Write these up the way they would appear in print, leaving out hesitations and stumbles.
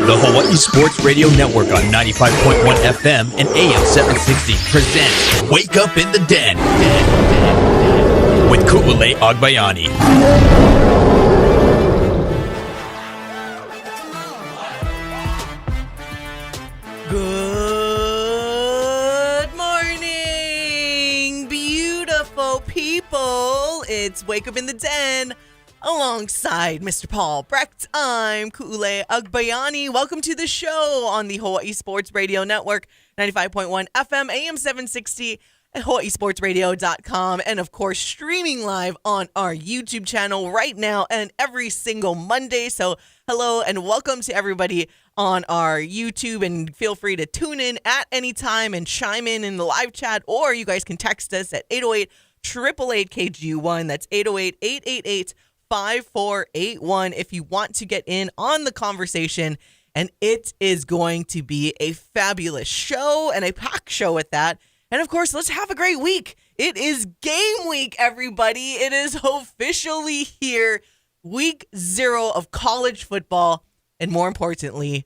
The Hawaii Sports Radio Network on 95.1 FM and AM 760 presents Wake Up in the Den with Ku'ule Agbayani. Good morning, beautiful people. It's Wake Up in the Den. Alongside Mr. Paul Brecht, I'm Ku'ule Agbayani. Welcome to the show on the Hawaii Sports Radio Network, 95.1 FM, AM 760, at hawaiisportsradio.com, and of course, streaming live on our YouTube channel right now and every single Monday. So hello and welcome to everybody on our YouTube, and feel free to tune in at any time and chime in the live chat, or you guys can text us at 808-888-KGU1. That's 808-888-5481 if you want to get in on the conversation. And it is going to be a fabulous show and a packed show at that. And of course, let's have a great week. It is game week, everybody. It is officially here. Week 0 of college football. And more importantly,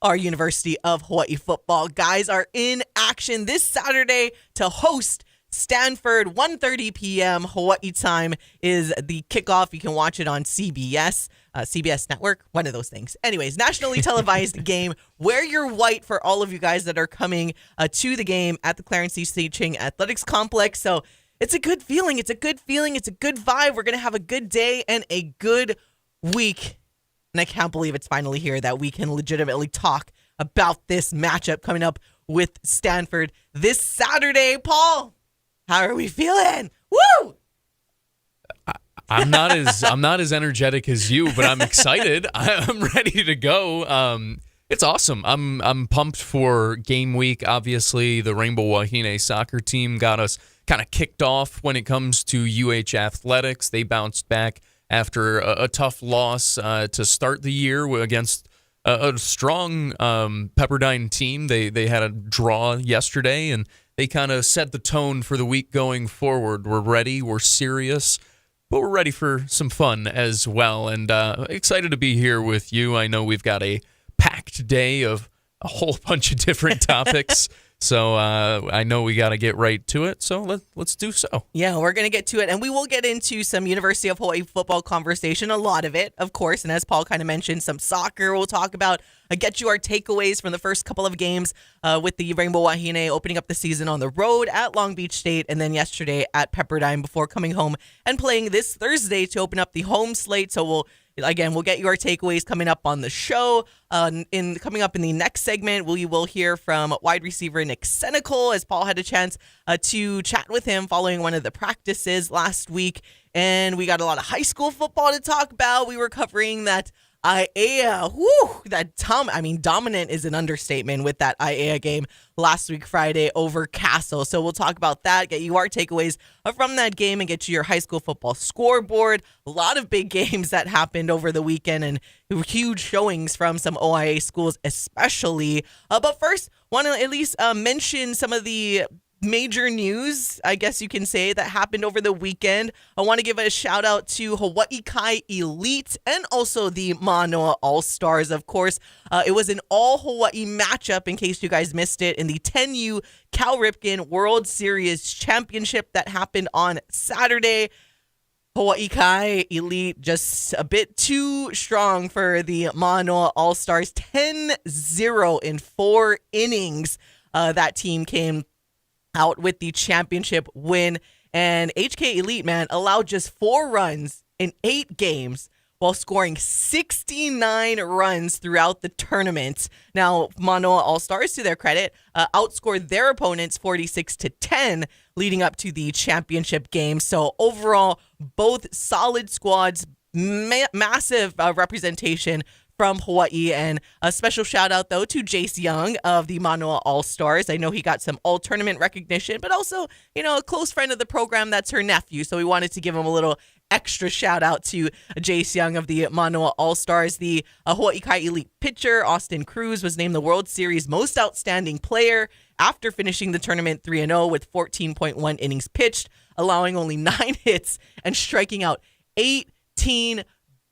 our University of Hawaii football guys are in action this Saturday to host Stanford. 1:30 p.m. Hawaii time is the kickoff. You can watch it on CBS, CBS Network, one of those things. Anyways, nationally televised game. Wear your white for all of you guys that are coming to the game at the Clarence C. Ching Athletics Complex. So it's a good feeling. It's a good feeling. It's a good vibe. We're going to have a good day and a good week. And I can't believe it's finally here that we can legitimately talk about this matchup coming up with Stanford this Saturday. Paul, how are we feeling? Woo! I'm not as energetic as you, but I'm excited. I'm ready to go. It's awesome. I'm pumped for game week. Obviously, the Rainbow Wahine soccer team got us kind of kicked off when it comes to UH athletics. They bounced back after a tough loss to start the year against a strong Pepperdine team. They had a draw yesterday, and they kind of set the tone for the week going forward. We're ready. We're serious. But we're ready for some fun as well, and excited to be here with you. I know we've got a packed day of a whole bunch of different topics, so I know we got to get right to it, so let's do so. Yeah, we're going to get to it, and we will get into some University of Hawaii football conversation, a lot of it, of course, and as Paul kind of mentioned, some soccer we'll talk about, get you our takeaways from the first couple of games with the Rainbow Wahine opening up the season on the road at Long Beach State, and then yesterday at Pepperdine before coming home and playing this Thursday to open up the home slate. So we'll get you our takeaways coming up on the show. Coming up in the next segment, we will hear from wide receiver Nick Cenacle, as Paul had a chance to chat with him following one of the practices last week. And we got a lot of high school football to talk about. We were covering that Aiea, dominant is an understatement with that Aiea game last week, Friday, over Castle. So we'll talk about that, get you our takeaways from that game, and get you your high school football scoreboard. A lot of big games that happened over the weekend, and huge showings from some OIA schools especially. But first, want to at least mention some of the major news, I guess you can say, that happened over the weekend. I want to give a shout out to Hawaii Kai Elite and also the Manoa All-Stars, of course. It was an all-Hawaii matchup, in case you guys missed it, in the 10U Cal Ripken World Series Championship that happened on Saturday. Hawaii Kai Elite just a bit too strong for the Manoa All-Stars. 10-0 in 4 innings. That team came out with the championship win, and HK Elite, man, allowed just 4 runs in 8 games while scoring 69 runs throughout the tournament. Now, Manoa All-Stars, to their credit, outscored their opponents 46-10 leading up to the championship game. So overall, both solid squads, massive representation from Hawaii, and a special shout out though to Jace Young of the Manoa All-Stars. I know he got some all-tournament recognition, but also, a close friend of the program, that's her nephew. So we wanted to give him a little extra shout out to Jace Young of the Manoa All-Stars. The Hawaii Kai Elite pitcher, Austin Cruz, was named the World Series Most Outstanding Player after finishing the tournament 3-0 with 14.1 innings pitched, allowing only 9 hits and striking out 18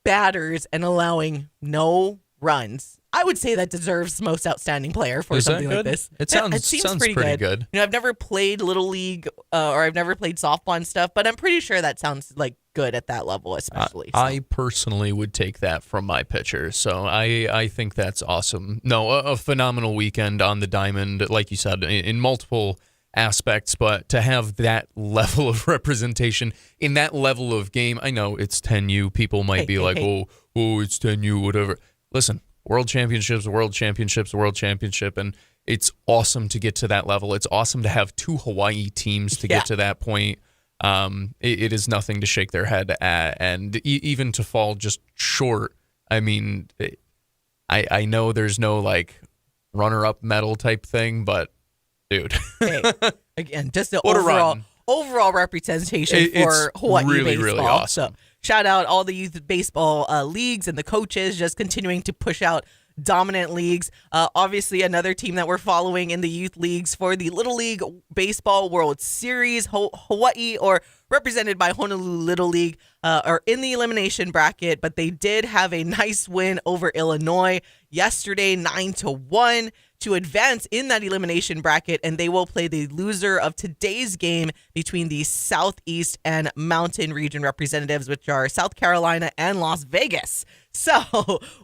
batters and allowing no runs. I would say that deserves most outstanding player for Is that something like good? this. It seems pretty good. I've never played Little League or I've never played softball and stuff, but I'm pretty sure that sounds like good at that level, especially. I personally would take that from my pitcher, so I think that's awesome. No, a phenomenal weekend on the diamond, like you said, in multiple aspects, but to have that level of representation in that level of game, I know it's 10U. People might be like, oh, it's 10U, whatever. Listen, World Championships, and it's awesome to get to that level. It's awesome to have 2 Hawaii teams to get to that point. It is nothing to shake their head at, and even to fall just short. I mean, I know there's no like runner-up medal type thing, but dude, again, just the overall representation for Hawaii really, baseball. Really awesome. So shout out all the youth baseball leagues and the coaches just continuing to push out dominant leagues. Obviously, another team that we're following in the youth leagues for the Little League Baseball World Series, Hawaii, or represented by Honolulu Little League, are in the elimination bracket, but they did have a nice win over Illinois yesterday, 9-1. To advance in that elimination bracket, and they will play the loser of today's game between the Southeast and Mountain region representatives, which are South Carolina and Las Vegas. So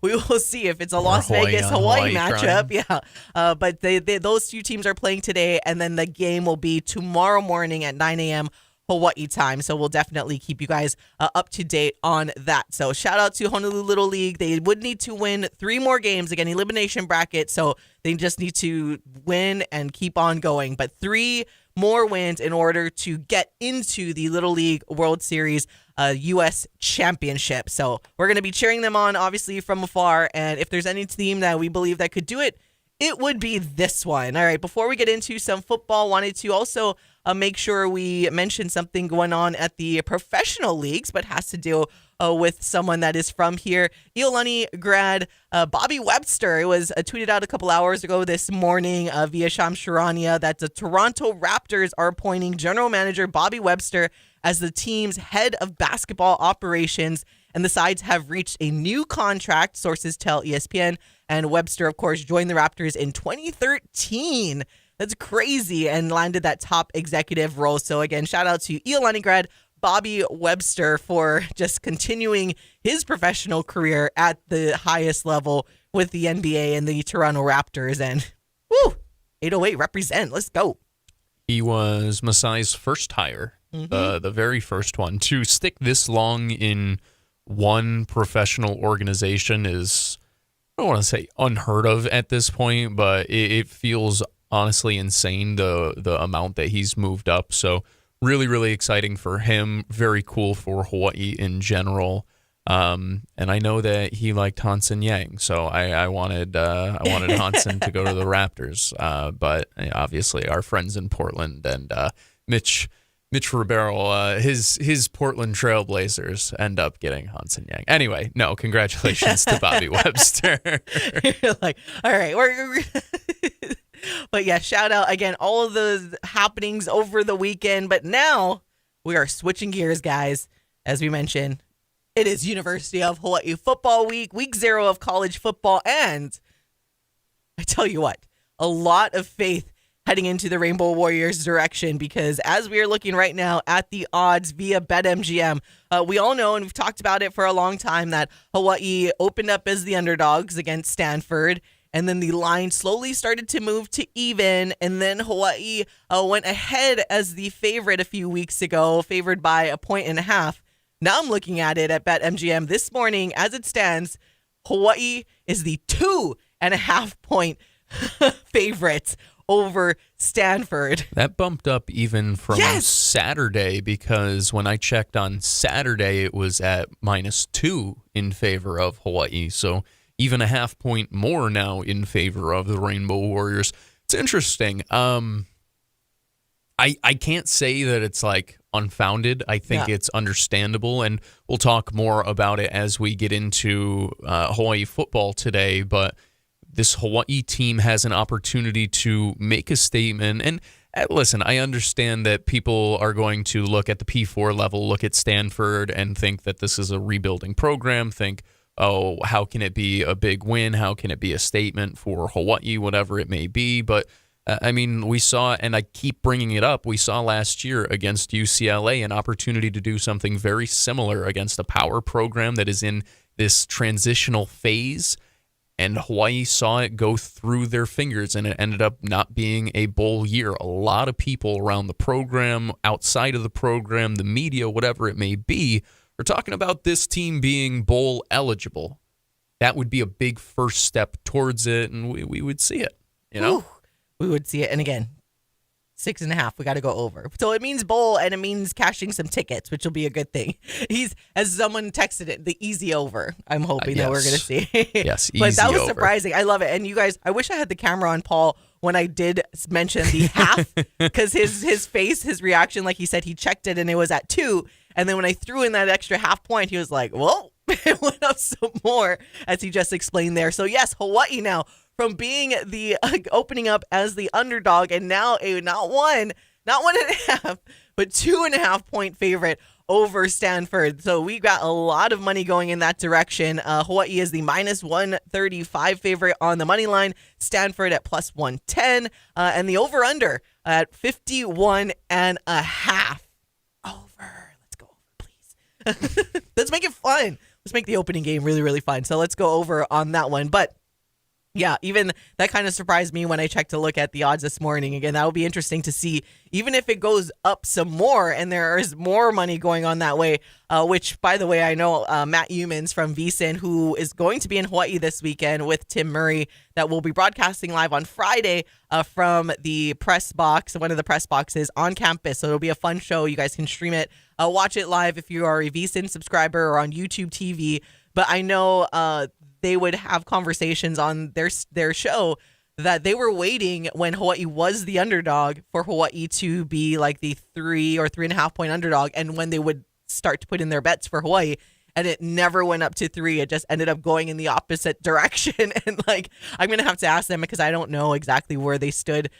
we will see if it's a Las Vegas-Hawaii matchup. Yeah, but those 2 teams are playing today, and then the game will be tomorrow morning at 9 a.m. Hawaii time. So we'll definitely keep you guys up to date on that. So shout out to Honolulu Little League. They would need to win 3 more games, again, elimination bracket. So they just need to win and keep on going. But 3 more wins in order to get into the Little League World Series U.S. Championship. So we're going to be cheering them on, obviously, from afar. And if there's any team that we believe that could do it, it would be this one. All right, before we get into some football, wanted to also make sure we mention something going on at the professional leagues, but has to do with someone that is from here. Iolani grad Bobby Webster. It was tweeted out a couple hours ago this morning via Shams Charania that the Toronto Raptors are appointing general manager Bobby Webster as the team's head of basketball operations, and the sides have reached a new contract, sources tell ESPN, and Webster, of course, joined the Raptors in 2013. That's crazy, and landed that top executive role. So again, shout out to Iolani grad Bobby Webster for just continuing his professional career at the highest level with the NBA and the Toronto Raptors. And woo, 808 represent. Let's go. He was Masai's first hire, the very first one. To stick this long in one professional organization is, I don't want to say unheard of at this point, but it feels honestly insane, the amount that he's moved up. So really, really exciting for him. Very cool for Hawaii in general. And I know that he liked Hansen Yang, so I wanted Hansen to go to the Raptors. But obviously our friends in Portland and Mitch Ribeiro, his Portland Trailblazers end up getting Hansen Yang. Anyway, no, congratulations to Bobby Webster. You're like, all right, we're but yeah, shout out again, all of those happenings over the weekend. But now we are switching gears, guys. As we mentioned, it is University of Hawaii Football Week, week 0 of college football. And I tell you what, a lot of faith heading into the Rainbow Warriors direction, because as we are looking right now at the odds via BetMGM, we all know, and we've talked about it for a long time, that Hawaii opened up as the underdogs against Stanford. And then the line slowly started to move to even. And then Hawaii went ahead as the favorite a few weeks ago, favored by 1.5. Now I'm looking at it at BetMGM this morning. As it stands, Hawaii is the 2.5 point favorite over Stanford. That bumped up even from Saturday, because when I checked on Saturday, it was at -2 in favor of Hawaii. So even a half point more now in favor of the Rainbow Warriors. It's interesting. I can't say that it's like unfounded. I think it's understandable, and we'll talk more about it as we get into Hawaii football today. But this Hawaii team has an opportunity to make a statement. And listen, I understand that people are going to look at the P4 level, look at Stanford, and think that this is a rebuilding program, think, oh, how can it be a big win? How can it be a statement for Hawaii, whatever it may be? But I mean, we saw, and I keep bringing it up, we saw last year against UCLA an opportunity to do something very similar against a power program that is in this transitional phase, and Hawaii saw it go through their fingers, and it ended up not being a bowl year. A lot of people around the program, outside of the program, the media, whatever it may be, are talking about this team being bowl eligible. That would be a big first step towards it, and we would see it, you know? Ooh. We would see it. And again, 6.5, we got to go over. So it means bowl, and it means cashing some tickets, which will be a good thing. He's, as someone texted it, the easy over, I'm hoping that we're going to see. Yes, easy But that was over. surprising. I love it. And you guys, I wish I had the camera on Paul when I did mention the half, because his face, his reaction, like he said, he checked it and it was at 2. And then when I threw in that extra half point, he was like, whoa, it went up some more, as he just explained there. So yes, Hawaii now, from being the opening up as the underdog, and now a not 1.5, but 2.5 point favorite over Stanford. So we got a lot of money going in that direction. Hawaii is the minus 135 favorite on the money line. Stanford at plus 110, and the over under at 51.5. Over. Let's go over, please. Let's make it fun. Let's make the opening game really, really fun. So let's go over on that one. But yeah, even that kind of surprised me when I checked to look at the odds this morning. Again, that will be interesting to see, even if it goes up some more and there is more money going on that way, which, by the way, I know Matt Humans from VSiN, who is going to be in Hawaii this weekend with Tim Murray, that will be broadcasting live on Friday from the press box, one of the press boxes on campus. So it'll be a fun show. You guys can stream it, watch it live if you are a VSiN subscriber or on YouTube TV. But I know they would have conversations on their show that they were waiting when Hawaii was the underdog for Hawaii to be like the 3 or 3.5 point underdog, and when they would start to put in their bets for Hawaii, and it never went up to 3. It just ended up going in the opposite direction. And like, I'm gonna have to ask them, because I don't know exactly where they stood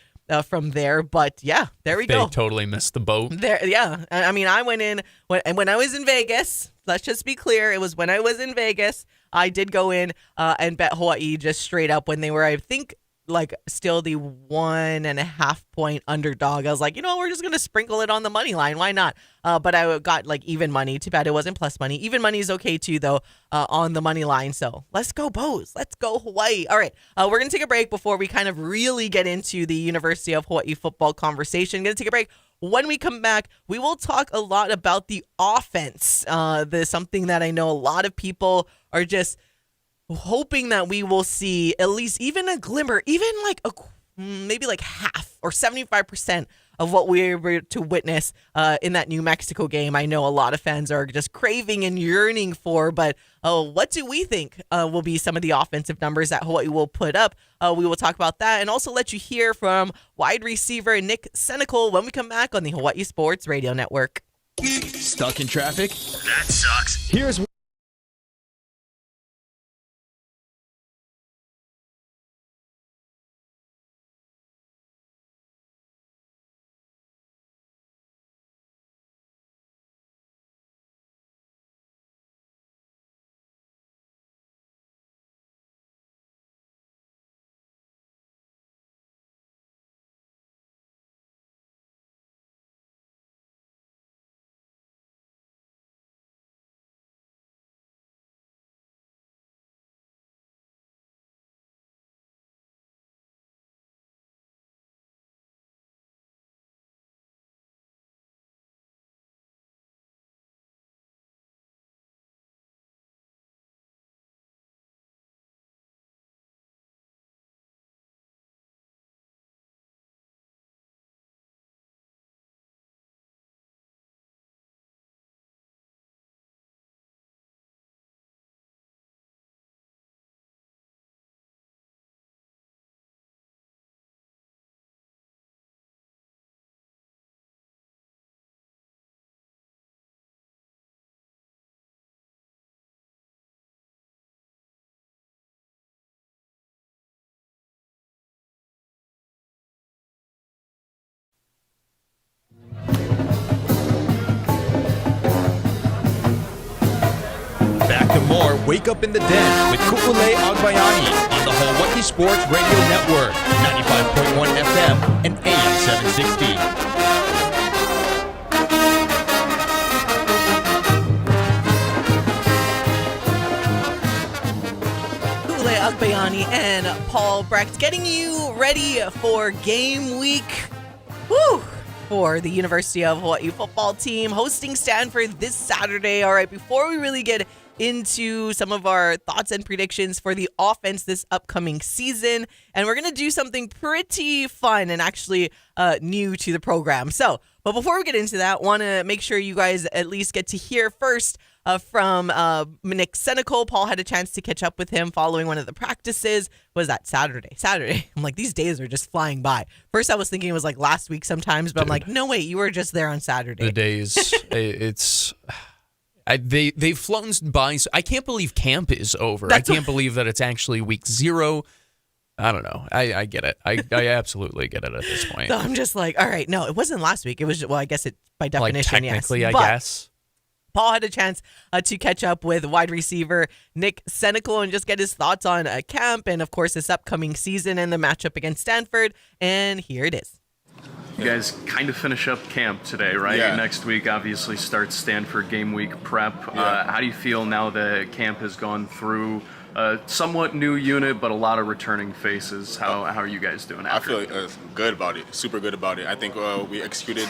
from there. But yeah, there we go. They totally missed the boat. There, yeah. I mean, I went in when I was in Vegas. Let's just be clear. It was when I was in Vegas. I did go in and bet Hawaii just straight up when they were, I think, like still the 1.5 point underdog. I was like, we're just going to sprinkle it on the money line. Why not? But I got like even money. Too bad it wasn't plus money. Even money is okay too, though, on the money line. So let's go Bows. Let's go Hawaii. All right. We're going to take a break before we kind of really get into the University of Hawaii football conversation. Going to take a break. When we come back, we will talk a lot about the offense. There's something that I know a lot of people are just hoping that we will see at least even a glimmer, even like maybe like half or 75% of what we were to witness in that New Mexico game. I know a lot of fans are just craving and yearning for, but what do we think will be some of the offensive numbers that Hawaii will put up? We will talk about that and also let you hear from wide receiver Nick Cenacle when we come back on the Hawaii Sports Radio Network. Stuck in traffic? That sucks. Here's Wake Up in the Den with Ku'ule Agbayani on the Hawai'i Sports Radio Network, 95.1 FM and AM 760. Agbayani and Paul Brecht getting you ready for game week. Woo! For the University of Hawaii football team hosting Stanford this Saturday. All right, before we really get into some of our thoughts and predictions for the offense this upcoming season, and we're going to do something pretty fun and actually new to the program. But before we get into that, want to make sure you guys at least get to hear first from Nick Cenacle. Paul had a chance to catch up with him following one of the practices. Was that Saturday? I'm like, these days are just flying by. First, I was thinking it was like last week sometimes, but I'm like, no, wait, you were just there on Saturday. The days, they've flown by. So I can't believe camp is over. I can't believe that it's actually week 0. I don't know. I get it. I absolutely get it at this point. So I'm just like, all right, no, it wasn't last week. It was, well, I guess it by definition, technically, yes. I guess. Paul had a chance to catch up with wide receiver Nick Cenacle and just get his thoughts on camp and, of course, this upcoming season and the matchup against Stanford. And here it is. You guys kind of finish up camp today, right? Yeah. Next week obviously starts Stanford game week prep. Yeah. How do you feel now that camp has gone through a somewhat new unit, but a lot of returning faces? How are you guys doing I after? feel good about it, super good about it. I think we executed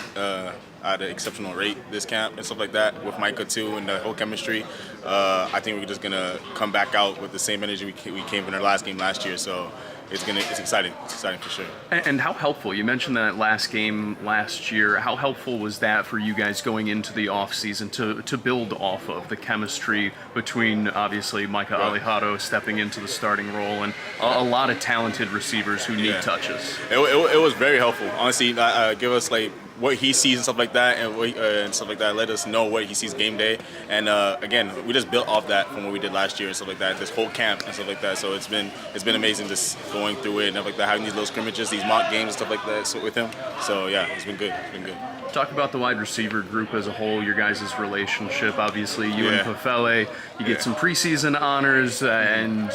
at an exceptional rate this camp and stuff like that with Micah too and the whole chemistry. I think we're just gonna come back out with the same energy we came in our last game last year. So it's exciting. It's exciting for sure. And how helpful, you mentioned that last game last year, how helpful was that for you guys going into the offseason to build off of the chemistry between, obviously, Micah Alejado stepping into the starting role and a lot of talented receivers who need touches? It was very helpful. Honestly, give us like what he sees and stuff like that, and stuff like that. Let us know what he sees game day. And again, we just built off that from what we did last year and stuff like that. This whole camp and stuff like that. So it's been amazing just going through it and stuff like that, having these little scrimmages, these mock games and stuff like that with him. So yeah, it's been good. It's been good. Talk about the wide receiver group as a whole, your guys' relationship. Obviously, you and Pafele, you get some preseason honors, and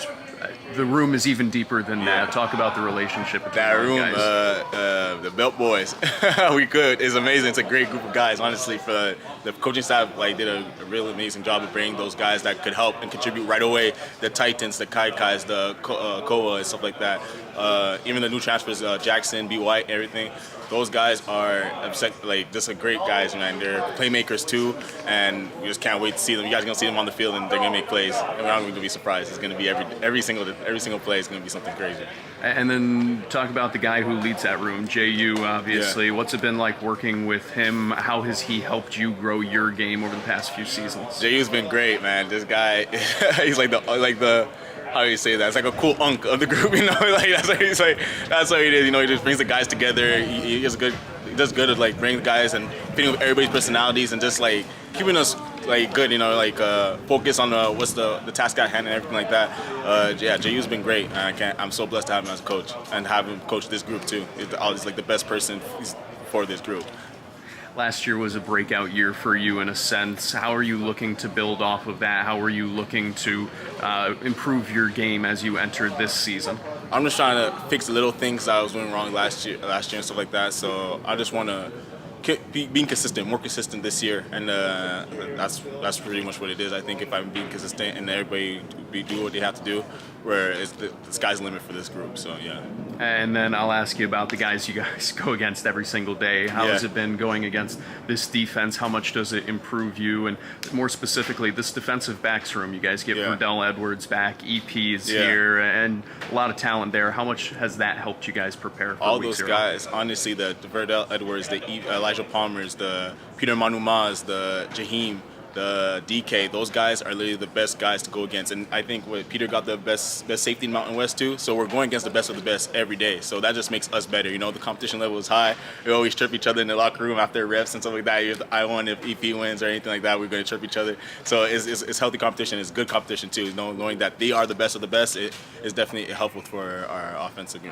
the room is even deeper than that. Talk about the relationship between That you room, guys. the Belt Boys, it's amazing. It's a great group of guys. Honestly, for the coaching staff, did a really amazing job of bringing those guys that could help and contribute right away. The Titans, the Kaikais, the Koa, and stuff like that. Even the new transfers, Jackson, B. White, everything. Those guys are just a great guys, man. They're playmakers too, and we just can't wait to see them. You guys are gonna see them on the field, and they're gonna make plays. And we're not going to be surprised. It's gonna be every single play is gonna be something crazy. And then talk about the guy who leads that room, JU, obviously. Yeah. What's it been like working with him? How has he helped you grow your game over the past few seasons? JU's been great, man. This guy, he's like the how do you say that? It's like a cool unk of the group, you know. That's what he's like. That's what he is. You know, he just brings the guys together. He is good. He does good at bringing the guys and fitting with everybody's personalities and just keeping us good. You know, focus on what's the task at hand and everything like that. JU's been great. I'm so blessed to have him as a coach and have him coach this group too. He's the best person for this group. Last year was a breakout year for you in a sense. How are you looking to build off of that? How are you looking to improve your game as you entered this season? I'm just trying to fix the little things that I was doing wrong last year and stuff like that. So I just want to being consistent, more consistent this year, and that's pretty much what it is. I think if I'm being consistent and everybody do what they have to do, where the sky's the limit for this group. So yeah. And then I'll ask you about the guys you guys go against every single day. How has it been going against this defense? How much does it improve you? And more specifically, this defensive backs room, you guys get Verdell Edwards back, EP is here, and a lot of talent there. How much has that helped you guys prepare for all week those 0? guys? Honestly, the Verdell Edwards, the Elijah Palmers, the Peter Manumas, the Jaheim, the DK, those guys are literally the best guys to go against. And I think Peter got the best safety in Mountain West too. So we're going against the best of the best every day. So that just makes us better. You know, the competition level is high. We always trip each other in the locker room after refs and stuff like that. I won if EP wins or anything like that. We're going to trip each other. So it's healthy competition. It's good competition too. You know, knowing that they are the best of the best, it is definitely helpful for our offensive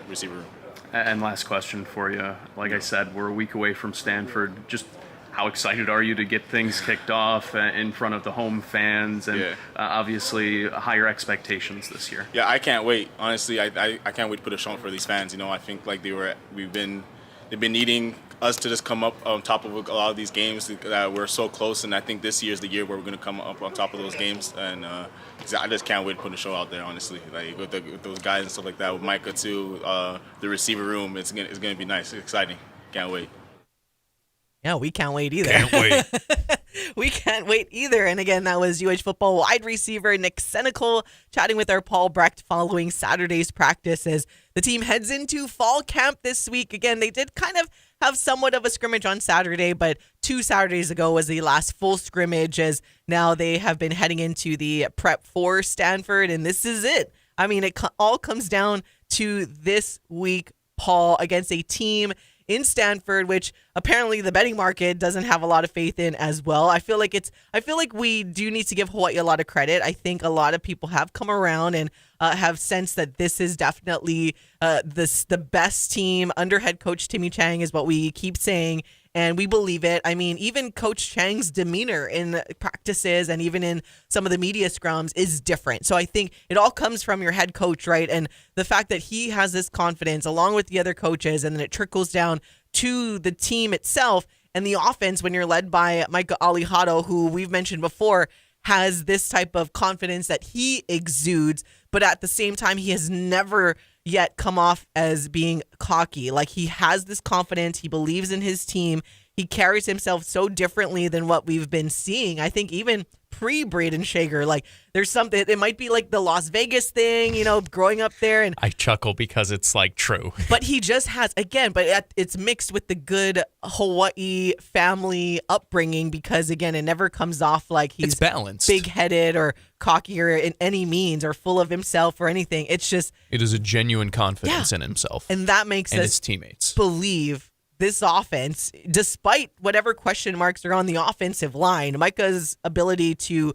receiver room. And last question for you. Like I said, we're a week away from Stanford. Just how excited are you to get things kicked off in front of the home fans and obviously higher expectations this year? Yeah, I can't wait. Honestly, I can't wait to put a show on for these fans. I think like they've been needing us to just come up on top of a lot of these games that we're so close, and I think this year is the year where we're going to come up on top of those games, and I just can't wait to put a show out there, honestly, like with those guys and stuff like that, with Micah too, the receiver room, it's gonna be nice, it's exciting, can't wait. Yeah, we can't wait either. Can't wait. We can't wait either. And again, that was UH football wide receiver Nick Cenacle chatting with our Paul Brecht following Saturday's practice as the team heads into fall camp this week. Again, they did kind of have somewhat of a scrimmage on Saturday, but 2 Saturdays ago was the last full scrimmage, as now they have been heading into the prep for Stanford, and this is it. I mean, it all comes down to this week, Paul, against a team in Stanford, which apparently the betting market doesn't have a lot of faith in as well. I feel like we do need to give Hawaii a lot of credit. I think a lot of people have come around and have sensed that this is definitely the best team under head coach Timmy Chang, is what we keep saying, and we believe it. I mean, even Coach Chang's demeanor in practices and even in some of the media scrums is different. So I think it all comes from your head coach, right? And the fact that he has this confidence along with the other coaches, and then it trickles down to the team itself and the offense when you're led by Micah Alejado, who we've mentioned before, has this type of confidence that he exudes, but at the same time, he has never yet come off as being cocky. Like, he has this confidence. He believes in his team. He carries himself so differently than what we've been seeing. I think even pre-Braden Shager, like, there's something, it might be like the Las Vegas thing, growing up there. And I chuckle because it's like true. But he just has, again, it's mixed with the good Hawaii family upbringing, because again, it never comes off like he's it's balanced, big-headed or cocky or in any means or full of himself or anything. It's just, it is a genuine confidence in himself. And that makes and us his teammates believe this offense, despite whatever question marks are on the offensive line, Micah's ability to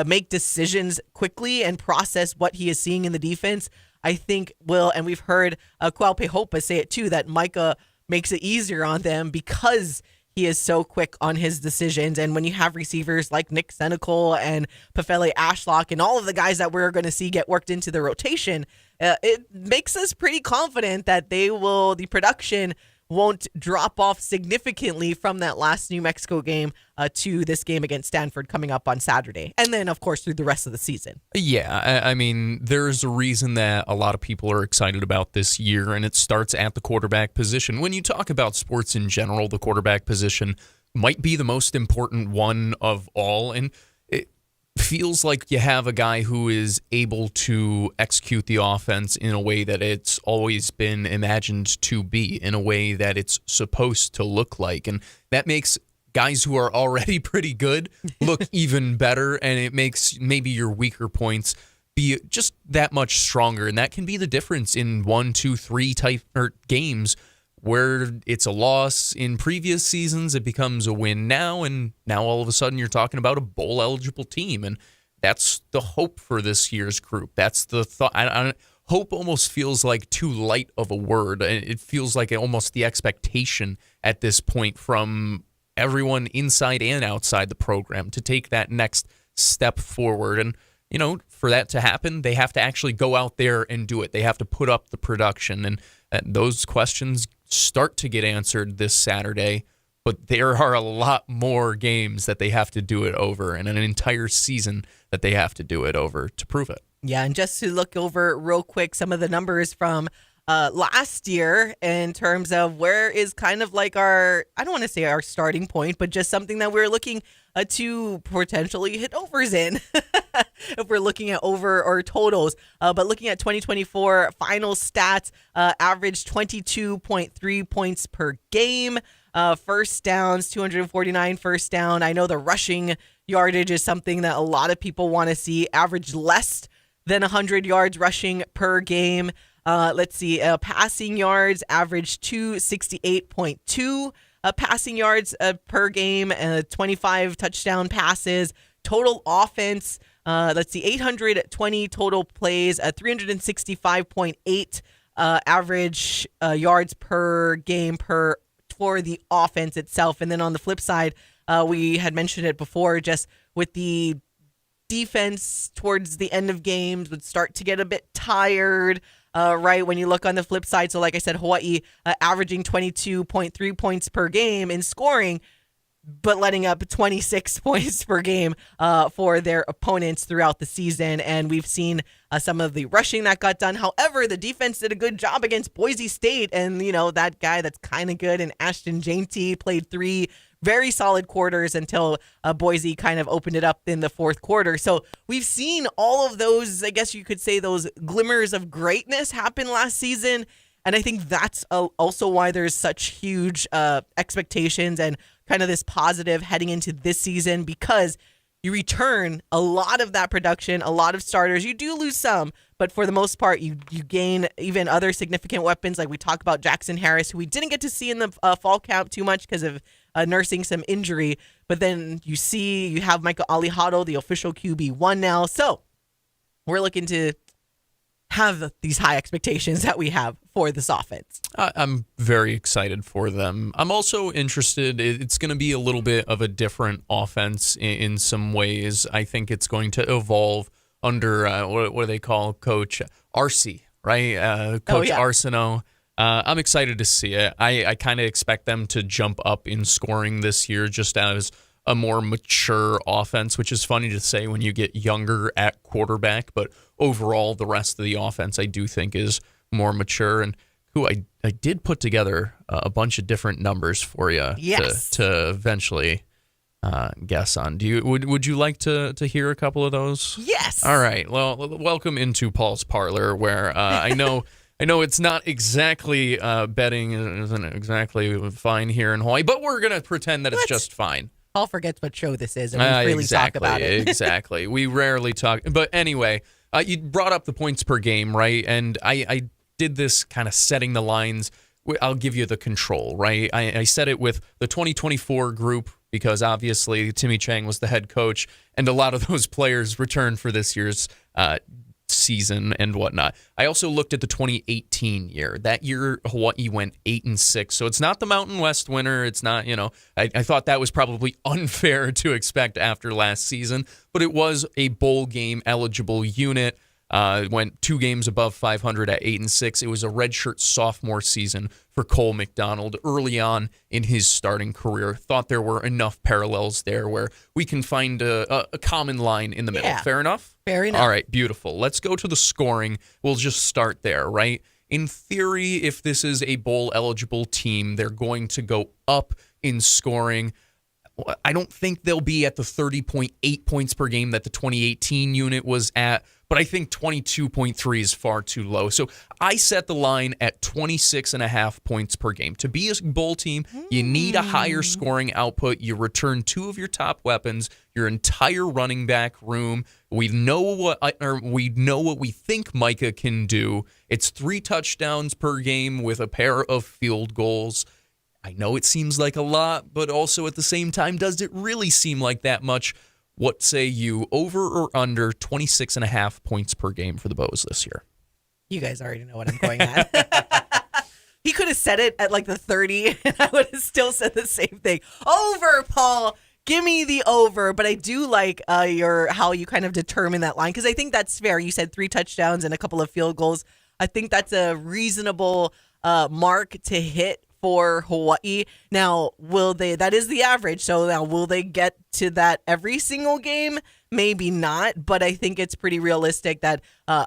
make decisions quickly and process what he is seeing in the defense, I think will, and we've heard Kualpe Hopa say it too, that Micah makes it easier on them because he is so quick on his decisions. And when you have receivers like Nick Cenacle and Pefele Ashlock and all of the guys that we're going to see get worked into the rotation, it makes us pretty confident that the production won't drop off significantly from that last New Mexico game to this game against Stanford coming up on Saturday. And then, of course, through the rest of the season. Yeah, I mean, there's a reason that a lot of people are excited about this year, and it starts at the quarterback position. When you talk about sports in general, the quarterback position might be the most important one of all, and it feels like you have a guy who is able to execute the offense in a way that it's always been imagined to be, in a way that it's supposed to look like. And that makes guys who are already pretty good look even better, and it makes maybe your weaker points be just that much stronger. And that can be the difference in 1, 2, 3 type games where it's a loss in previous seasons, it becomes a win now, and now all of a sudden you're talking about a bowl-eligible team, and that's the hope for this year's group. That's the thought. Hope almost feels like too light of a word. It feels like almost the expectation at this point from everyone inside and outside the program to take that next step forward. And, for that to happen, they have to actually go out there and do it. They have to put up the production, and those questions start to get answered this Saturday, but there are a lot more games that they have to do it over and an entire season that they have to do it over to prove it. Yeah, and just to look over real quick some of the numbers from last year in terms of where is kind of like I don't want to say our starting point, but just something that we're looking to potentially hit overs in if we're looking at over or totals. But looking at 2024 final stats, average 22.3 points per game. First downs, 249 first down. I know the rushing yardage is something that a lot of people want to see. Average less than 100 yards rushing per game. Let's see, passing yards average 268.2 passing yards per game, 25 touchdown passes. Total offense, let's see, 820 total plays, 365.8 average yards per game per for the offense itself. And then on the flip side, we had mentioned it before, just with the defense towards the end of games would start to get a bit tired, right? When you look on the flip side. So like I said, Hawaii averaging 22.3 points per game in scoring, but letting up 26 points per game for their opponents throughout the season. And we've seen some of the rushing that got done. However, the defense did a good job against Boise State. And, that guy that's kind of good, and Ashton Jainty, played 3 very solid quarters until Boise kind of opened it up in the fourth quarter. So we've seen all of those, I guess you could say, those glimmers of greatness happen last season. And I think that's also why there's such huge expectations and kind of this positive heading into this season, because you return a lot of that production, a lot of starters. You do lose some, but for the most part, you gain even other significant weapons. Like we talk about Jackson Harris, who we didn't get to see in the fall camp too much because of nursing some injury. But then you have Micah Alejado, the official QB1 now. So we're looking to have these high expectations that we have for this offense. I'm very excited for them. I'm also interested. It's going to be a little bit of a different offense in some ways. I think it's going to evolve under, what do they call Coach Arce, right? Coach Arsenault. I'm excited to see it. I kind of expect them to jump up in scoring this year just as a more mature offense, which is funny to say when you get younger at quarterback, but overall the rest of the offense I do think is more mature. And I did put together a bunch of different numbers for you to eventually guess on. Would you like to hear a couple of those? Yes. All right. Well, welcome into Paul's Parlor, where I know it's not exactly betting isn't exactly fine here in Hawaii, but we're gonna pretend that it's just fine. Paul forgets what show this is, and we really talk about it. Exactly. We rarely talk. But anyway, you brought up the points per game, right? And I did this kind of setting the lines. I'll give you the control, right? I said it with the 2024 group because obviously Timmy Chang was the head coach, and a lot of those players returned for this year's season and whatnot. I also looked at the 2018 year. That year, Hawaii went 8-6. So it's not the Mountain West winner. It's not, I thought that was probably unfair to expect after last season, but it was a bowl game eligible unit. Went 2 games above 500 at 8-6. It was a redshirt sophomore season for Cole McDonald early on in his starting career. Thought there were enough parallels there where we can find a common line in the middle. Yeah. Fair enough? Fair enough. All right, beautiful. Let's go to the scoring. We'll just start there, right? In theory, if this is a bowl-eligible team, they're going to go up in scoring. I don't think they'll be at the 30.8 points per game that the 2018 unit was at, but I think 22.3 is far too low. So I set the line at 26.5 points per game. To be a bowl team, you need a higher scoring output. You return 2 of your top weapons, your entire running back room. We know what we think Micah can do. It's 3 touchdowns per game with a pair of field goals. I know it seems like a lot, but also at the same time, does it really seem like that much? What say you, over or under 26.5 points per game for the Bows this year? You guys already know what I'm going at. He could have said it at like the 30, and I would have still said the same thing. Over, Paul. Give me the over. But I do like how you kind of determine that line, because I think that's fair. You said 3 touchdowns and a couple of field goals. I think that's a reasonable mark to hit for Hawaii. Now, that is the average. So now will they get to that every single game? Maybe not, but I think it's pretty realistic that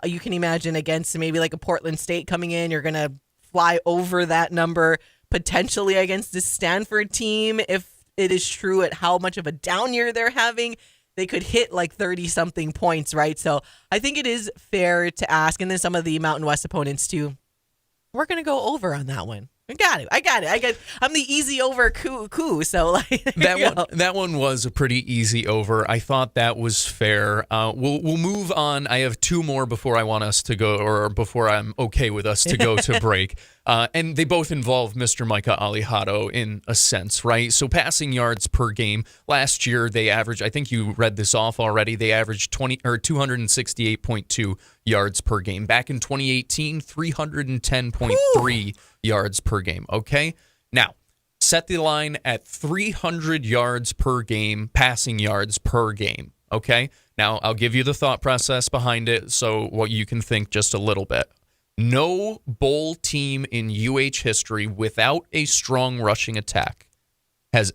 you can imagine against maybe like a Portland State coming in, you're going to fly over that number, potentially against the Stanford team. If it is true at how much of a down year they're having, they could hit like 30-something points, right? So I think it is fair to ask. And then some of the Mountain West opponents too, we're going to go over on that one. I got it. I'm the easy over coup. So like that one was a pretty easy over. I thought that was fair. We'll move on. I have 2 more before I want us to go, or before I'm okay with us to go to break. And they both involve Mr. Micah Alejado in a sense, right? So passing yards per game. Last year they averaged, I think you read this off already, they averaged 268.2 yards per game. Back in 2018, 310.3 yards per game. Okay? Now, set the line at 300 yards per game, passing yards per game. Okay? Now, I'll give you the thought process behind it so what you can think just a little bit. No bowl team in UH history without a strong rushing attack has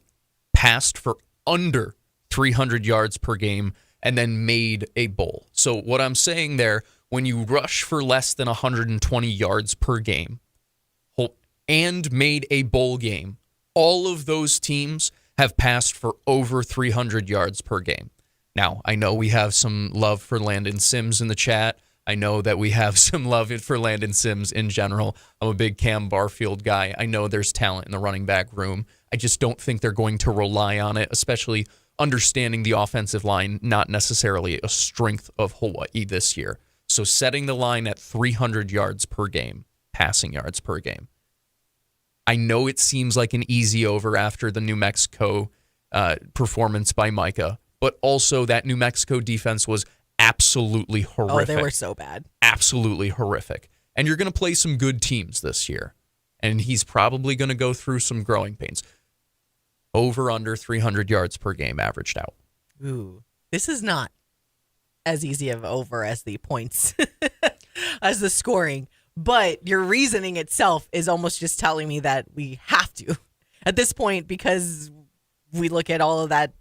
passed for under 300 yards per game and then made a bowl. So what I'm saying there, when you rush for less than 120 yards per game and made a bowl game, all of those teams have passed for over 300 yards per game. Now, I know we have some love for Landon Sims in the chat. I know that we have some love for Landon Sims in general. I'm a big Cam Barfield guy. I know there's talent in the running back room. I just don't think they're going to rely on it, especially understanding the offensive line, not necessarily a strength of Hawaii this year. So setting the line at 300 yards per game, passing yards per game. I know it seems like an easy over after the New Mexico performance by Micah, but also that New Mexico defense was absolutely horrific. Oh, they were so bad. Absolutely horrific. And you're going to play some good teams this year. And he's probably going to go through some growing pains. Over under 300 yards per game averaged out. Ooh, this is not as easy of over as the points, as the scoring. But your reasoning itself is almost just telling me that we have to at this point, because we look at all of that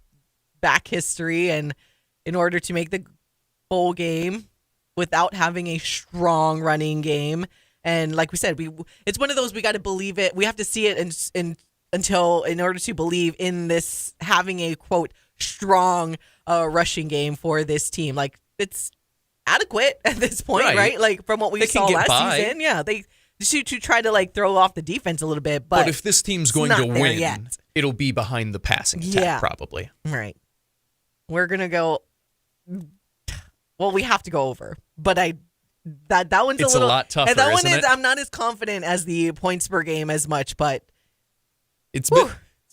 back history, and in order to make the bowl game without having a strong running game, and like we said, it's one of those, we got to believe it. We have to see it in order to believe in this having a quote strong rushing game for this team. Like, it's adequate at this point, right? Like from what we saw last season. Yeah, they to try to like throw off the defense a little bit, but if this team's going to win, it'll be behind the passing attack, probably. Right. We're gonna go. Well, we have to go over, but that one's it's a lot tougher. That one isn't is. it? I'm not as confident as the points per game as much, but it's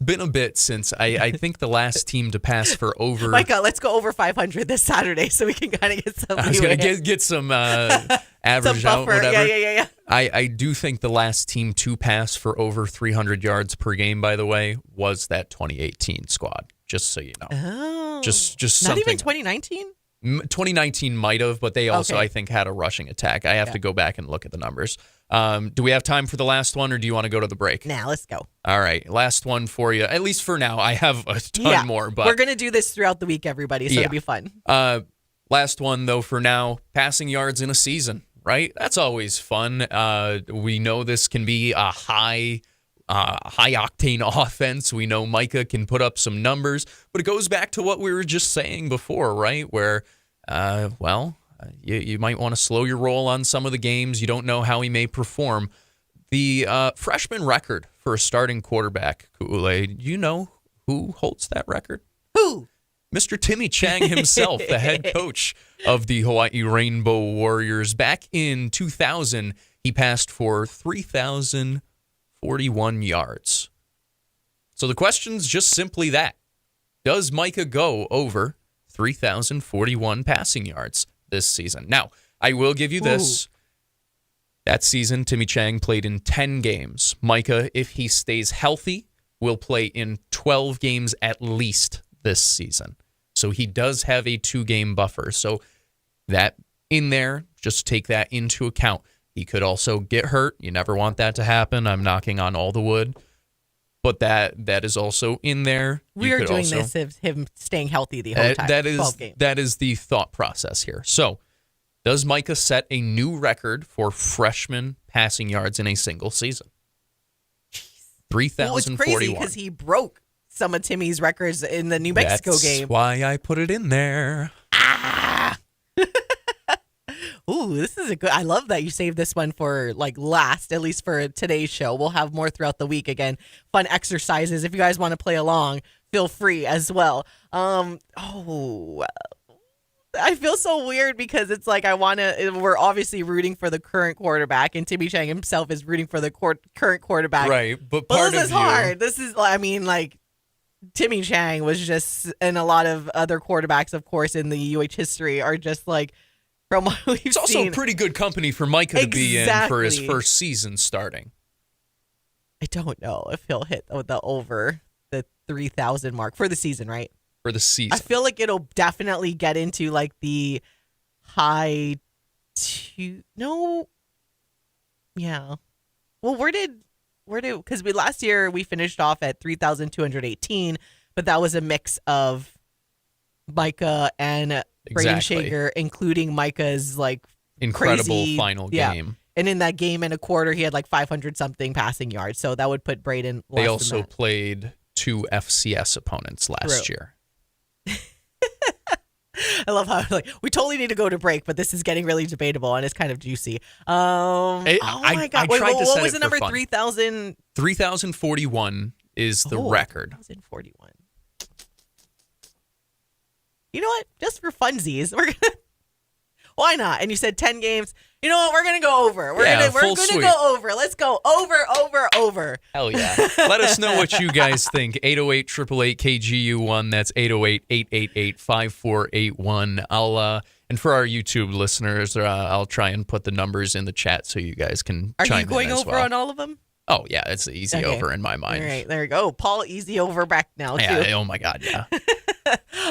been a bit since I think the last team to pass for over. Micah, let's go over 500 this Saturday so we can kind of get some. I was going to get some average some out, whatever. Yeah. I do think the last team to pass for over 300 yards per game, by the way, was that 2018 squad. Just so you know. Oh. Just not something. even 2019? 2019 might have, but they also, I think, had a rushing attack. I have to go back and look at the numbers. Do we have time for the last one, or do you want to go to the break? Nah, let's go. All right, last one for you. At least for now. I have a ton more, but we're gonna do this throughout the week, everybody. So it'll be fun. Last one though for now. Passing yards in a season, right? That's always fun. We know this can be a high octane offense. We know Micah can put up some numbers, but it goes back to what we were just saying before, right? Where, you might want to slow your roll on some of the games. You don't know how he may perform. The freshman record for a starting quarterback, Ku'ule, do you know who holds that record? Who? Mr. Timmy Chang himself, the head coach of the Hawaii Rainbow Warriors. Back in 2000, he passed for 3,041 yards. So the question's just simply that. Does Micah go over 3,041 passing yards this season? Now, I will give you this. Ooh. That season, Timmy Chang played in 10 games. Micah, if he stays healthy, will play in 12 games at least this season. So he does have a 2-game buffer. So that in there, just take that into account. He could also get hurt. You never want that to happen. I'm knocking on all the wood. But that is also in there. We are doing this of him staying healthy the whole time. That is the thought process here. So does Micah set a new record for freshman passing yards in a single season? 3,041. Well, it's crazy because he broke some of Timmy's records in the New Mexico game. That's why I put it in there. Ooh, this is a good. I love that you saved this one for last, at least for today's show. We'll have more throughout the week. Again, fun exercises. If you guys want to play along, feel free as well. I feel so weird because it's like we're obviously rooting for the current quarterback, and Timmy Chang himself is rooting for the current quarterback. Right, but part this of is hard. This is, Timmy Chang was just, and a lot of other quarterbacks, of course, in the UH history are just from what we've it's also seen. pretty good company for Micah to be in for his first season starting. I don't know if he'll hit the over the 3,000 mark for the season, right? For the season. I feel like it'll definitely get into like the high yeah. Well, because last year we finished off at 3,218, but that was a mix of Micah and Braden Shager, including Micah's like incredible crazy, final game. And in that game and a quarter, he had like 500 something passing yards. So that would put Braden less They than also that. played 2 FCS opponents last year. I love how like we totally need to go to break, but this is getting really debatable and it's kind of juicy. Oh my god! I tried to what set was it the number? for fun. 3,000. 3,041 is the record. 3,041. You know what? Just for funsies, we're gonna. Why not? And you said 10 games. You know what? We're gonna go over. We're gonna go over. Let's go over. Hell yeah. Let us know what you guys think. 808-888-KGU1. That's 808-888-5481. And for our YouTube listeners, I'll try and put the numbers in the chat so you guys can chime in as well. Are you going over on all of them? Oh, yeah. It's an easy over in my mind. All right. There you go. Paul, easy over back now, too. Yeah, oh, my God. Yeah.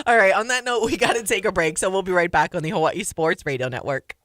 All right. On that note, we got to take a break. So we'll be right back on the Hawaii Sports Radio Network.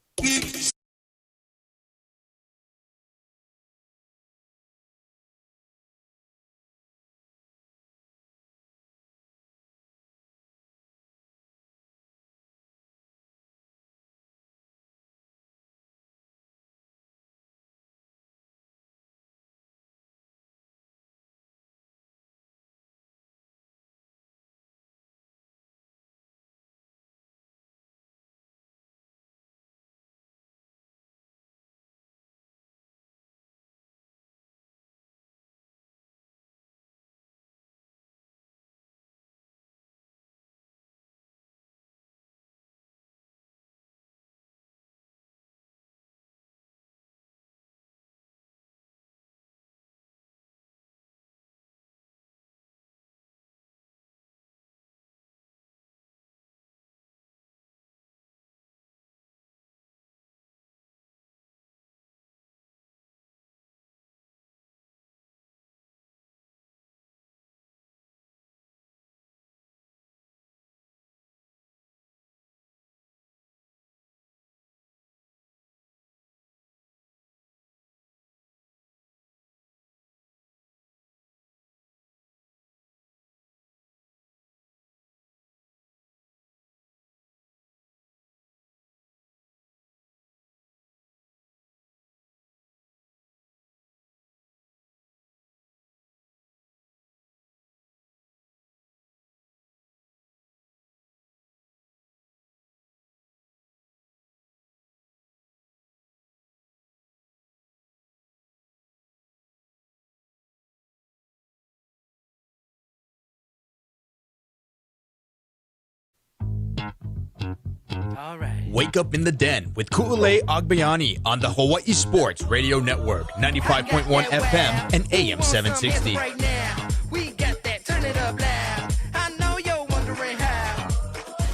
All right. Wake up in the den with Ku'ulei Agbayani on the Hawaii Sports Radio Network, 95.1 FM and AM 760. Right now, we got that. Turn it up loud. I know you're wondering how.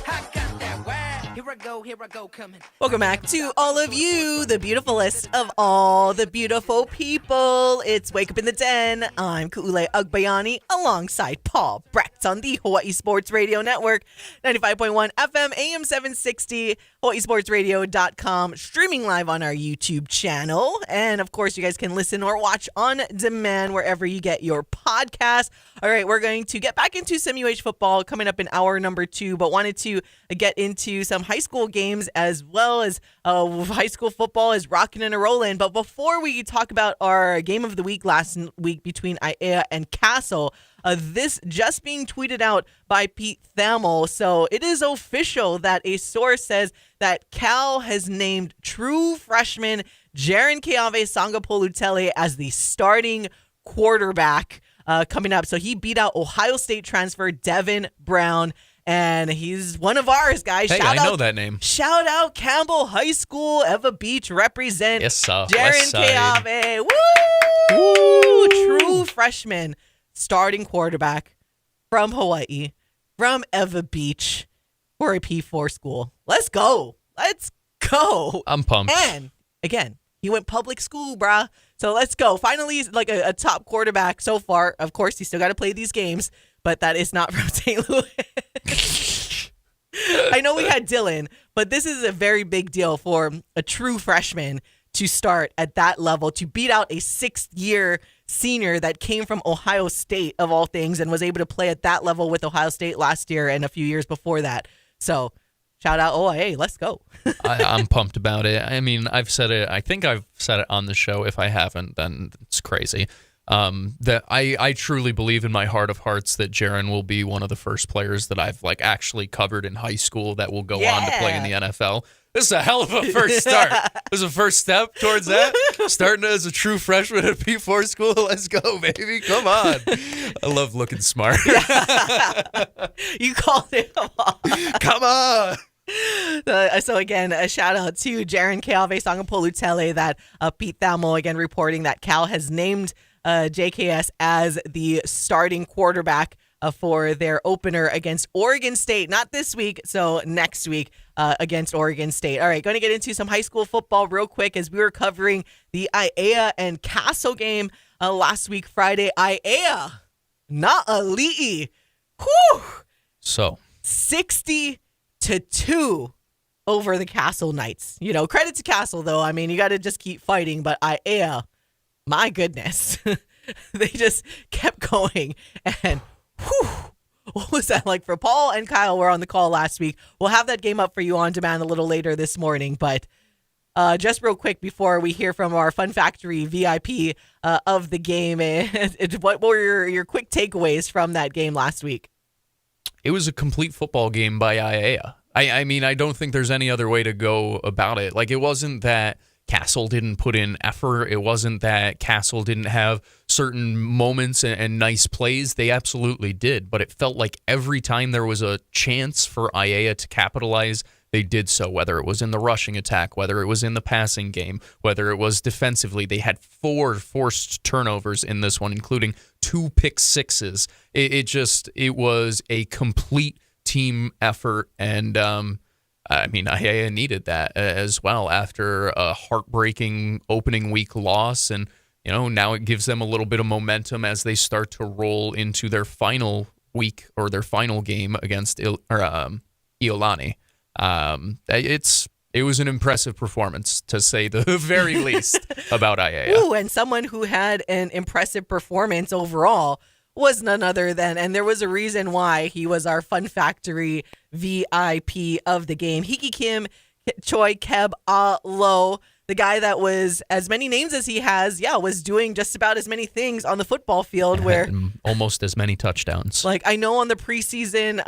I got that wow. Here I go, coming. Welcome back to all of you, the beautifulest of all the beautiful people. It's Wake Up in the Den. I'm Ku'ulei Agbayani alongside Paul Brecht on the Hawaii Sports Radio Network, 95.1 FM, AM 760, hawaiisportsradio.com, streaming live on our YouTube channel. And of course, you guys can listen or watch on demand wherever you get your podcast. All right, we're going to get back into some UH football coming up in hour number 2, but wanted to get into some high school games as well as high school football is rocking and rolling. But before we talk about our game of the week last week between Aiea and Castle, this just being tweeted out by Pete Thamel. So it is official that a source says that Cal has named true freshman Jaren Keave Sangapolutele as the starting quarterback coming up. So he beat out Ohio State transfer Devin Brown. And he's one of ours, guys. Hey, I know that name. Shout out Campbell High School, Eva Beach represent. Yes, sir. Jaren Keave. Woo! True freshman starting quarterback from Hawaii, from Eva Beach for a P4 school. Let's go. I'm pumped. And again, he went public school, brah. So let's go. Finally, like a top quarterback so far. Of course, he's still got to play these games, but that is not from St. Louis. I know we had Dylan, but this is a very big deal for a true freshman to start at that level, to beat out a 6th-year senior that came from Ohio State, of all things, and was able to play at that level with Ohio State last year and a few years before that. So shout out OIA. Let's go. I'm pumped about it. I mean, I've said it. I think I've said it on the show. If I haven't, then it's crazy. That I truly believe in my heart of hearts that Jaron will be one of the first players that I've like actually covered in high school that will go on to play in the NFL. This is a hell of a first start. This is a first step towards that. Starting as a true freshman at P4 school. Let's go, baby. Come on. I love looking smart. You called it. Come on. So again, a shout out to Jaron Keave Sangapolutele that Pete Thamel again reporting that Cal has named JKS as the starting quarterback for their opener against Oregon State. Not this week, so next week against Oregon State. All right, going to get into some high school football real quick as we were covering the Aiea and Castle game last week, Friday. Aiea, not Ali'i. Whew! So 60-2 over the Castle Knights. You know, credit to Castle, though. I mean, you got to just keep fighting, but Aiea, my goodness. They just kept going, and whew, what was that like for Paul and Kyle were on the call last week. We'll have that game up for you on demand a little later this morning, but just real quick before we hear from our Fun Factory VIP of the game, what were your quick takeaways from that game last week? it was a complete football game by Aiea. I mean, I don't think there's any other way to go about it. Like, it wasn't that Castle didn't put in effort. It wasn't that Castle didn't have certain moments and nice plays. They absolutely did. But it felt like every time there was a chance for Aiea to capitalize, they did so, whether it was in the rushing attack, whether it was in the passing game, whether it was defensively. They had 4 forced turnovers in this one, including 2 pick sixes. It was a complete team effort, and I mean, Aiea needed that as well after a heartbreaking opening week loss, and now it gives them a little bit of momentum as they start to roll into their final week or their final game against Iolani. It was an impressive performance, to say the very least, about Aiea. Ooh, and someone who had an impressive performance overall was none other than, and there was a reason why he was our Fun Factory VIP of the game, Hiki Kim Choi Keb Alo, the guy that was, as many names as he has, was doing just about as many things on the football field, where almost as many touchdowns. Like, I know on the preseason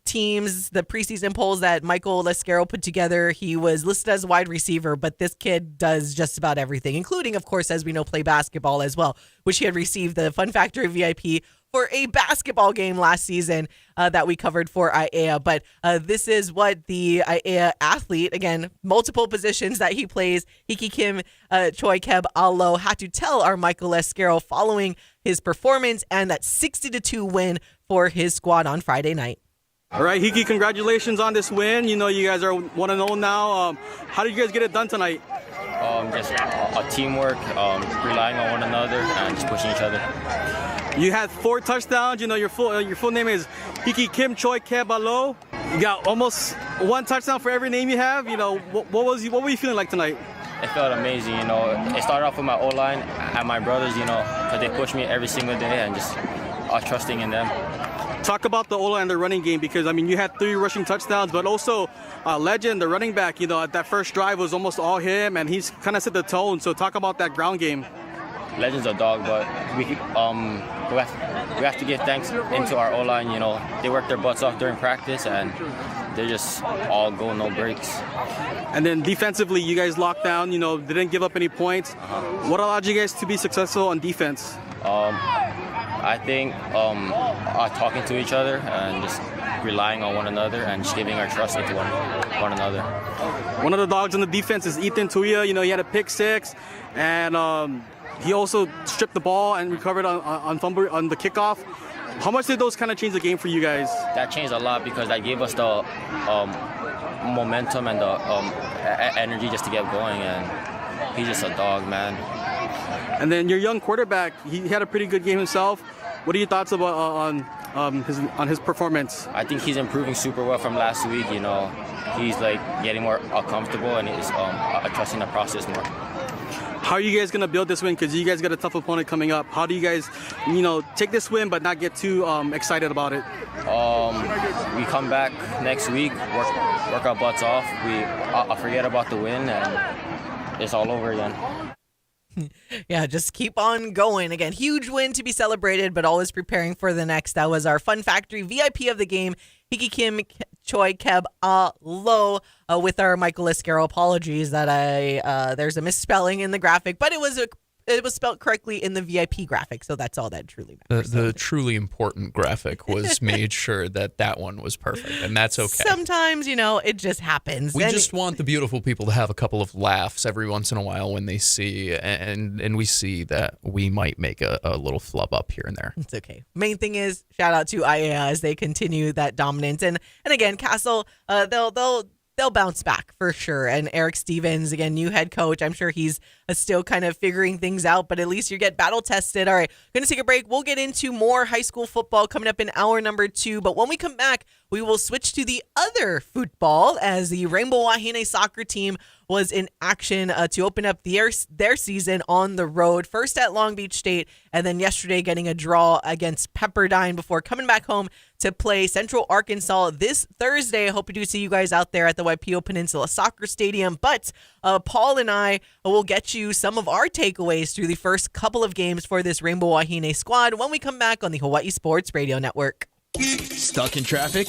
teams, the preseason polls that Michael Alejado put together, he was listed as a wide receiver, but this kid does just about everything, including, of course, as we know, play basketball as well, which he had received the Fun Factory VIP for a basketball game last season that we covered for Aiea. But this is what the Aiea athlete, again, multiple positions that he plays, Hiki Kim Choi Keb Alo, had to tell our Michael Alejado following his performance and that 60-2 win for his squad on Friday night. All right, Hiki, congratulations on this win. You guys are 1-0 now. How did you guys get it done tonight? Just a teamwork, relying on one another, and just pushing each other. You had 4 touchdowns. Your full name is Hiki Kim Choi Keb Alo. You got almost 1 touchdown for every name you have. What were you feeling like tonight? It felt amazing. It started off with my O-line and my brothers, because they push me every single day, and just trusting in them. Talk about the O-line and the running game, because you had 3 rushing touchdowns, but also Legend, the running back, at that first drive was almost all him, and he's kind of set the tone. So talk about that ground game. Legend's a dog, but we have to give thanks into our O-line. They work their butts off during practice, and they're just all go, no breaks. And then defensively, you guys locked down. Didn't give up any points. What allowed you guys to be successful on defense? I think talking to each other and just relying on one another and just giving our trust into one another. One of the dogs on the defense is Ethan Tuia. He had a pick 6, and he also stripped the ball and recovered on fumble on the kickoff. How much did those kind of change the game for you guys? That changed a lot, because that gave us the momentum and the energy just to get going, and he's just a dog, man. And then your young quarterback, he had a pretty good game himself. What are your thoughts about on his performance? I think he's improving super well from last week. You know, he's like getting more comfortable and is trusting the process more. How are you guys going to build this win? Because you guys got a tough opponent coming up. How do you guys, take this win but not get too excited about it? We come back next week, work our butts off. I'll forget about the win, and it's all over again. Yeah, just keep on going. Again, huge win to be celebrated, but always preparing for the next. That was our Fun Factory VIP of the game, Hiki Kim Choi Keb Alo, with our Michael Alejado. Apologies that there's a misspelling in the graphic, but it was spelled correctly in the VIP graphic, so that's all that truly matters. The truly important graphic was made sure that one was perfect, and that's okay. Sometimes, it just happens. We just want the beautiful people to have a couple of laughs every once in a while when they see, and we see that we might make a little flub up here and there. It's okay. Main thing is, shout out to Aiea as they continue that dominance. And again, Castle, they'll bounce back for sure. And Eric Stevens, again, new head coach. I'm sure he's still kind of figuring things out, but at least you get battle tested. All right, going to take a break. We'll get into more high school football coming up in hour number 2. But when we come back, we will switch to the other football as the Rainbow Wahine soccer team was in action to open up their season on the road. First at Long Beach State, and then yesterday getting a draw against Pepperdine before coming back home to play Central Arkansas this Thursday. I hope we do see you guys out there at the Waipio Peninsula Soccer Stadium. But Paul and I will get you some of our takeaways through the first couple of games for this Rainbow Wahine squad when we come back on the Hawaii Sports Radio Network. Stuck in traffic?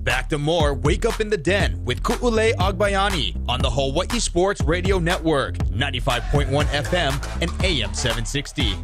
Back to more Wake Up in the Den with Ku'ulei Agbayani on the Hawaii Sports Radio Network, 95.1 FM and AM 760.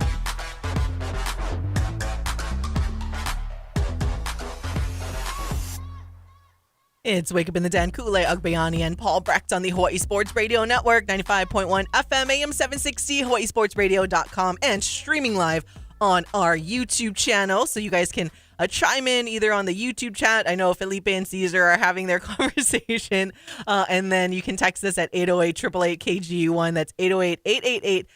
It's Wake Up in the Den, Ku'ulei Agbayani and Paul Brecht on the Hawaii Sports Radio Network, 95.1 FM, AM 760, hawaiisportsradio.com, and streaming live on our YouTube channel. So you guys can chime in either on the YouTube chat. I know Felipe and Caesar are having their conversation. And then you can text us at 808-888-KGU1. That's 808-888-5481.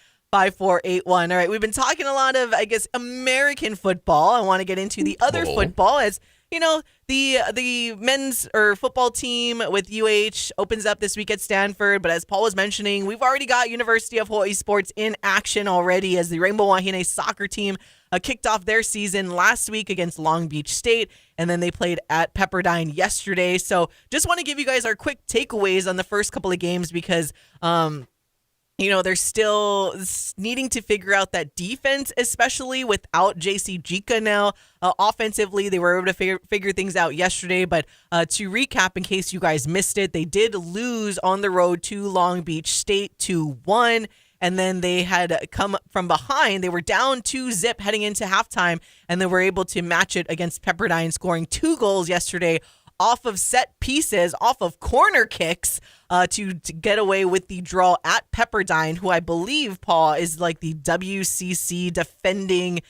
All right, we've been talking a lot of, American football. I want to get into the other football as the men's or football team with UH opens up this week at Stanford. But as Paul was mentioning, we've already got University of Hawaii sports in action already as the Rainbow Wahine soccer team kicked off their season last week against Long Beach State, and then they played at Pepperdine yesterday. So just want to give you guys our quick takeaways on the first couple of games because they're still needing to figure out that defense, especially without JC Jika now. Offensively, they were able to figure things out yesterday. But to recap, in case you guys missed it, they did lose on the road to Long Beach State 2-1. and then they had come from behind. They were down 2-0 heading into halftime, and they were able to match it against Pepperdine, scoring 2 goals yesterday off of set pieces, off of corner kicks, to get away with the draw at Pepperdine, who I believe, Paul, is like the WCC defending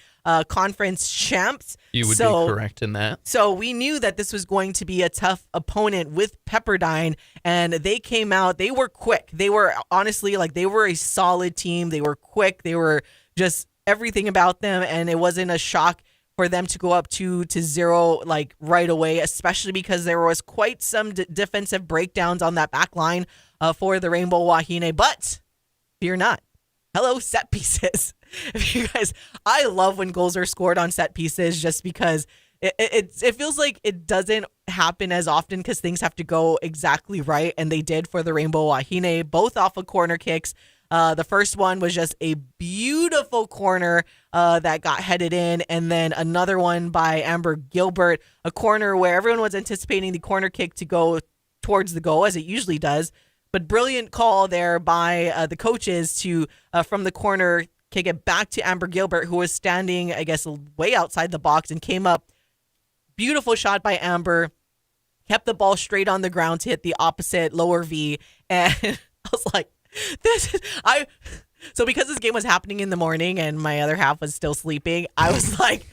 conference champs. You would be correct in that. So we knew that this was going to be a tough opponent with Pepperdine, and they came out. They were quick. They were honestly they were a solid team. They were quick. They were just everything about them, and it wasn't a shock for them to go up 2-0 right away, especially because there was quite some defensive breakdowns on that back line for the Rainbow Wahine. But fear not. Hello, set pieces. If you guys, I love when goals are scored on set pieces just because it feels like it doesn't happen as often because things have to go exactly right, and they did for the Rainbow Wahine, both off of corner kicks. The first one was just a beautiful corner that got headed in, and then another one by Amber Gilbert, a corner where everyone was anticipating the corner kick to go towards the goal, as it usually does. But brilliant call there by the coaches to, from the corner, kick it back to Amber Gilbert, who was standing, I guess, way outside the box and came up. Beautiful shot by Amber. Kept the ball straight on the ground to hit the opposite lower V. And I was like, so because this game was happening in the morning and my other half was still sleeping, I was like,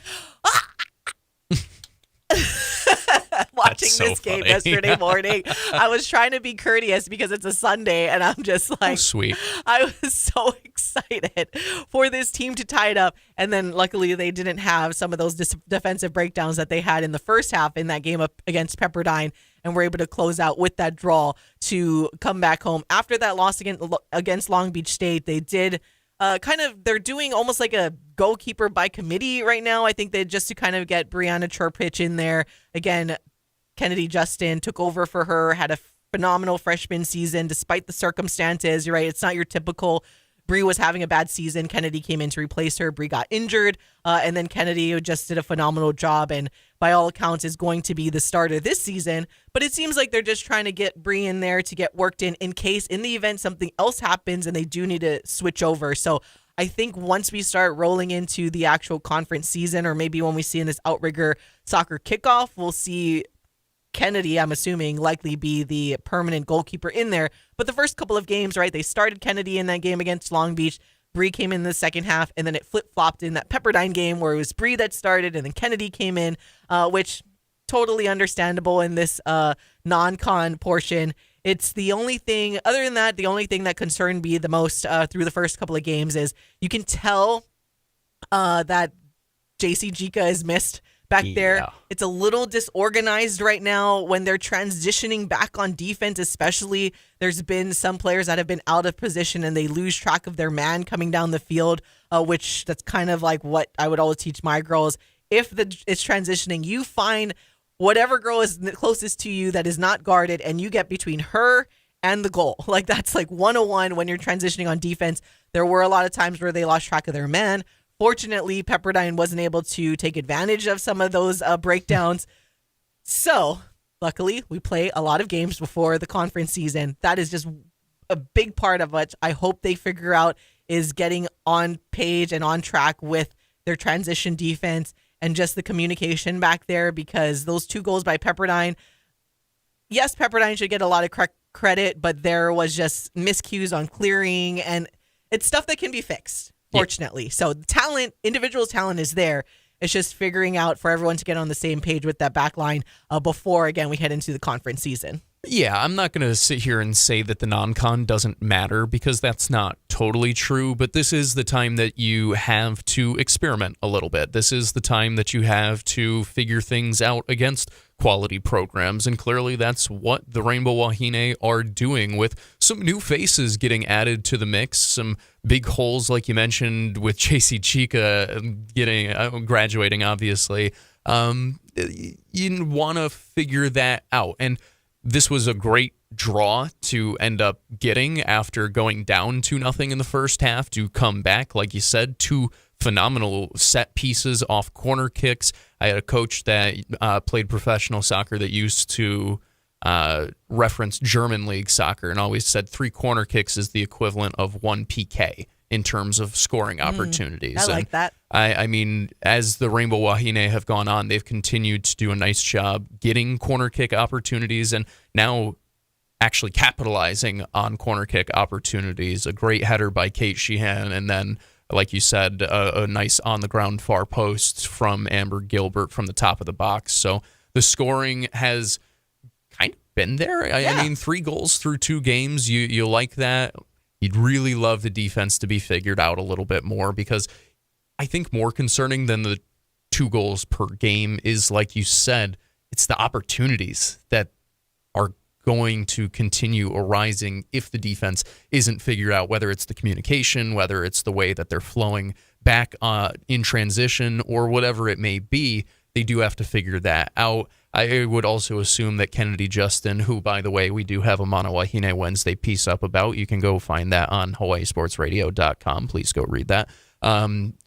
watching this game yesterday morning. I was trying to be courteous because it's a Sunday, and I'm just like, sweet. I was so excited for this team to tie it up, and then luckily they didn't have some of those defensive breakdowns that they had in the first half in that game up against Pepperdine, and were able to close out with that draw to come back home. After that loss against Long Beach State, they did they're doing almost like a goalkeeper by committee right now. I think they just to kind of get Brianna Churpich in there. Again, Kennedy Justin took over for her, had a phenomenal freshman season despite the circumstances. You're right. It's not your typical Bree was having a bad season. Kennedy came in to replace her. Bree got injured, and then Kennedy just did a phenomenal job, and by all accounts is going to be the starter this season. But it seems like they're just trying to get Bree in there to get worked in case in the event something else happens and they do need to switch over. So I think once we start rolling into the actual conference season, or maybe when we see in this Outrigger soccer kickoff, we'll see Kennedy, I'm assuming, likely be the permanent goalkeeper in there. But the first couple of games, right, they started Kennedy in that game against Long Beach. Bree came in the second half, and then it flip-flopped in that Pepperdine game where it was Bree that started, and then Kennedy came in, which totally understandable in this non-con portion. It's the only thing, other than that, the only thing that concerned me the most through the first couple of games is you can tell that JC Jika is missed back there. It's a little disorganized right now when they're transitioning back on defense, especially. There's been some players that have been out of position and they lose track of their man coming down the field, which that's kind of like what I would always teach my girls. If it's transitioning, you find whatever girl is closest to you that is not guarded and you get between her and the goal. Like that's like 101 when you're transitioning on defense. There were a lot of times where they lost track of their man. Fortunately, Pepperdine wasn't able to take advantage of some of those breakdowns. So, luckily, we play a lot of games before the conference season. That is just a big part of what I hope they figure out is getting on page and on track with their transition defense and just the communication back there, because those 2 goals by Pepperdine, yes, Pepperdine should get a lot of credit, but there was just miscues on clearing, and it's stuff that can be fixed. Fortunately. So the individual talent is there. It's just figuring out for everyone to get on the same page with that back line before, again, we head into the conference season. Yeah, I'm not going to sit here and say that the non-con doesn't matter because that's not totally true, but this is the time that you have to experiment a little bit. This is the time that you have to figure things out against quality programs, and clearly that's what the Rainbow Wahine are doing with some new faces getting added to the mix, some big holes like you mentioned with JC Chica graduating, obviously. You want to figure that out, and this was a great draw to end up getting after going down 2-0 in the first half to come back. Like you said, 2 phenomenal set pieces off corner kicks. I had a coach that played professional soccer that used to referenced German league soccer and always said 3 corner kicks is the equivalent of 1 PK in terms of scoring opportunities. I like that. I mean, as the Rainbow Wahine have gone on, they've continued to do a nice job getting corner kick opportunities and now actually capitalizing on corner kick opportunities. A great header by Kate Sheehan, and then, like you said, a nice on-the-ground far post from Amber Gilbert from the top of the box. So the scoring has kind of been there. I mean, 3 goals through 2 games. You like that. You'd really love the defense to be figured out a little bit more, because I think more concerning than the 2 goals per game is, like you said, it's the opportunities that are going to continue arising if the defense isn't figured out, whether it's the communication, whether it's the way that they're flowing back in transition, or whatever it may be. They do have to figure that out. I would also assume that Kennedy Justin, who, by the way, we do have a Mana Wahine Wednesday piece up about. You can go find that on hawaiisportsradio.com. Please go read that.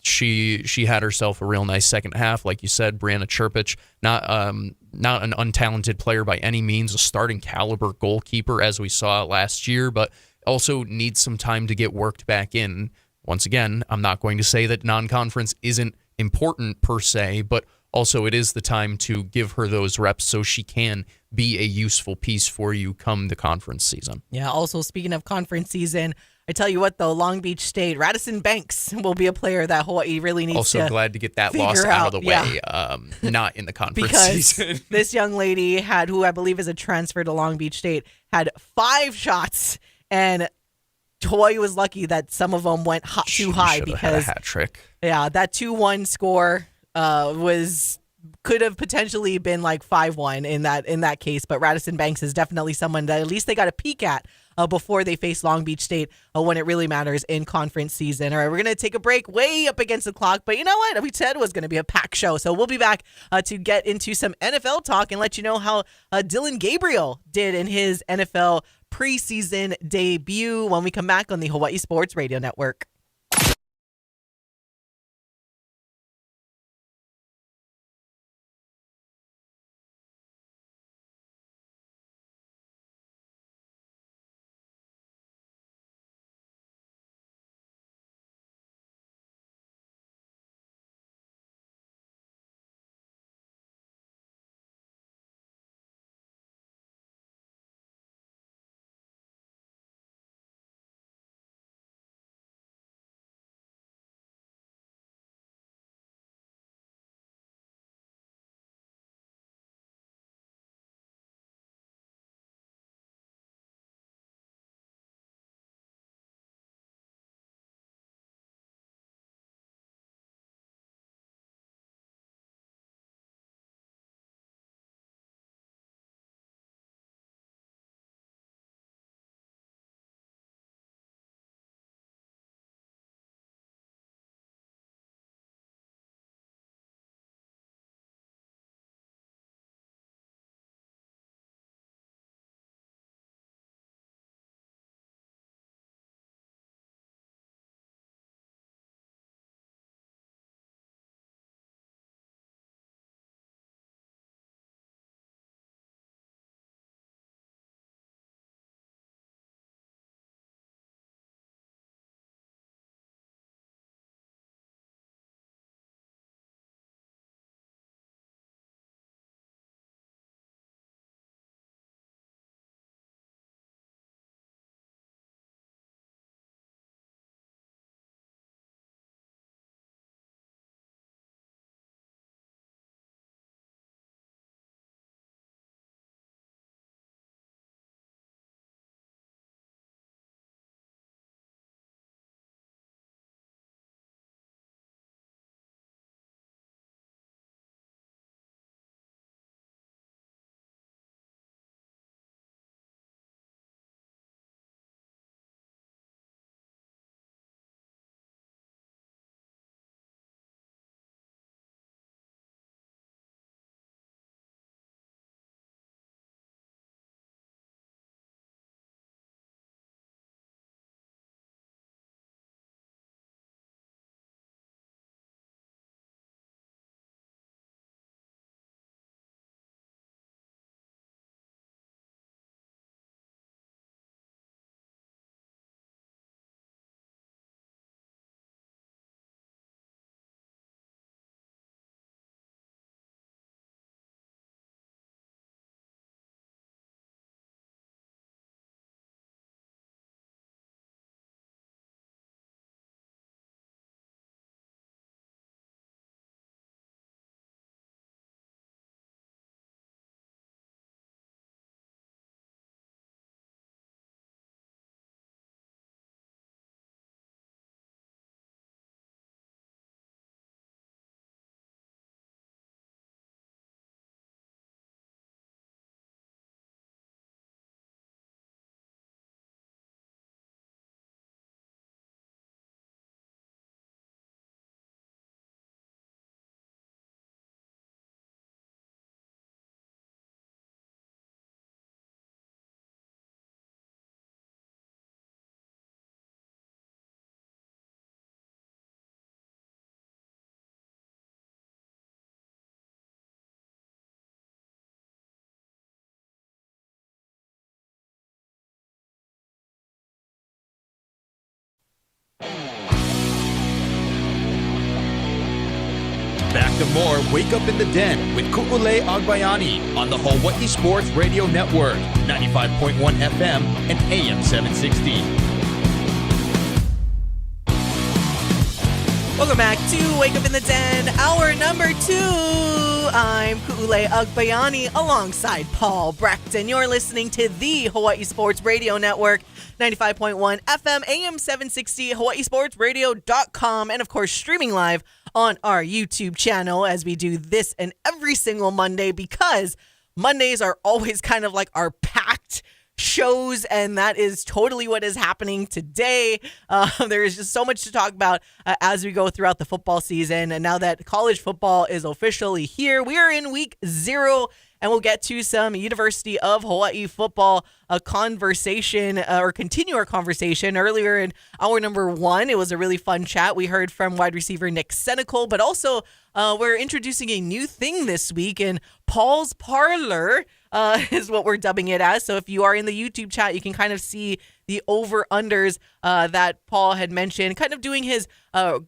She had herself a real nice second half. Like you said, Brianna Chirpich, not an untalented player by any means, a starting caliber goalkeeper as we saw last year, but also needs some time to get worked back in. Once again, I'm not going to say that non-conference isn't important per se, but also it is the time to give her those reps so she can be a useful piece for you come the conference season. Yeah, also speaking of conference season, I tell you what, though, Long Beach State, Radisson Banks will be a player that Hawaii really needs also to glad to get that figure loss out of the out. way, not in the conference because season. This young lady who I believe is a transfer to Long Beach State, had 5 shots, and Hawaii was lucky that some of them went too high, because had a hat trick. Yeah, that 2-1 score could have potentially been like 5-1 in that case, but Radisson Banks is definitely someone that at least they got a peek at before they face Long Beach State when it really matters in conference season. All right, we're going to take a break way up against the clock, but you know what? We said it was going to be a packed show, so we'll be back to get into some NFL talk and let you know how Dylan Gabriel did in his NFL preseason debut when we come back on the Hawaii Sports Radio Network. Back to more Wake Up in the Den with Ku'ulei Agbayani on the Hawaii Sports Radio Network, 95.1 FM and AM 760. Welcome back to Wake Up in the Den, hour number 2. I'm Ku'ulei Agbayani alongside Paul Braxton. You're listening to the Hawaii Sports Radio Network, 95.1 FM, AM 760, hawaiisportsradio.com, and of course streaming live on our YouTube channel as we do this and every single Monday, because Mondays are always kind of like our packed shows, and that is totally what is happening today. There is just so much to talk about as we go throughout the football season, and now that college football is officially here, we are in week 0, and we'll get to some University of Hawaii football conversation, or continue our conversation. Earlier in hour number 1, it was a really fun chat. We heard from wide receiver Nick Cenacle, but also we're introducing a new thing this week, and Paul's Parlor is what we're dubbing it as. So if you are in the YouTube chat, you can kind of see the over-unders that Paul had mentioned, kind of doing his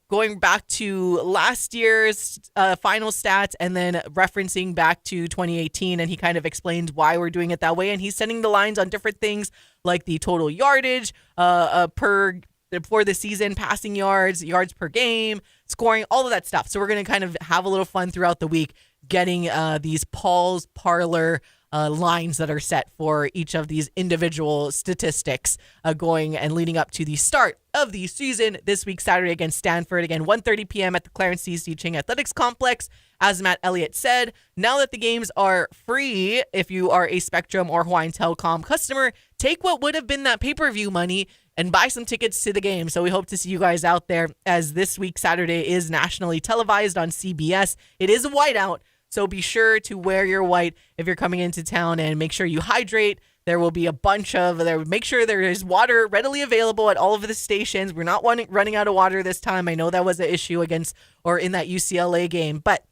going back to last year's final stats and then referencing back to 2018. And he kind of explains why we're doing it that way. And he's setting the lines on different things like the total yardage for the season, passing yards, yards per game, scoring, all of that stuff. So we're going to kind of have a little fun throughout the week getting these Paul's Parlor lines that are set for each of these individual statistics going and leading up to the start of the season this week, Saturday against Stanford. Again, 1:30 p.m. at the Clarence C.C. Ching Athletics Complex. As Matt Elliott said, now that the games are free, if you are a Spectrum or Hawaiian Telecom customer, take what would have been that pay-per-view money and buy some tickets to the game. So we hope to see you guys out there, as this week, Saturday, is nationally televised on CBS. It is a whiteout, so be sure to wear your white if you're coming into town, and make sure you hydrate. There will be a bunch of there. Make sure there is water readily available at all of the stations. We're not running out of water this time. I know that was an issue against or in that UCLA game, but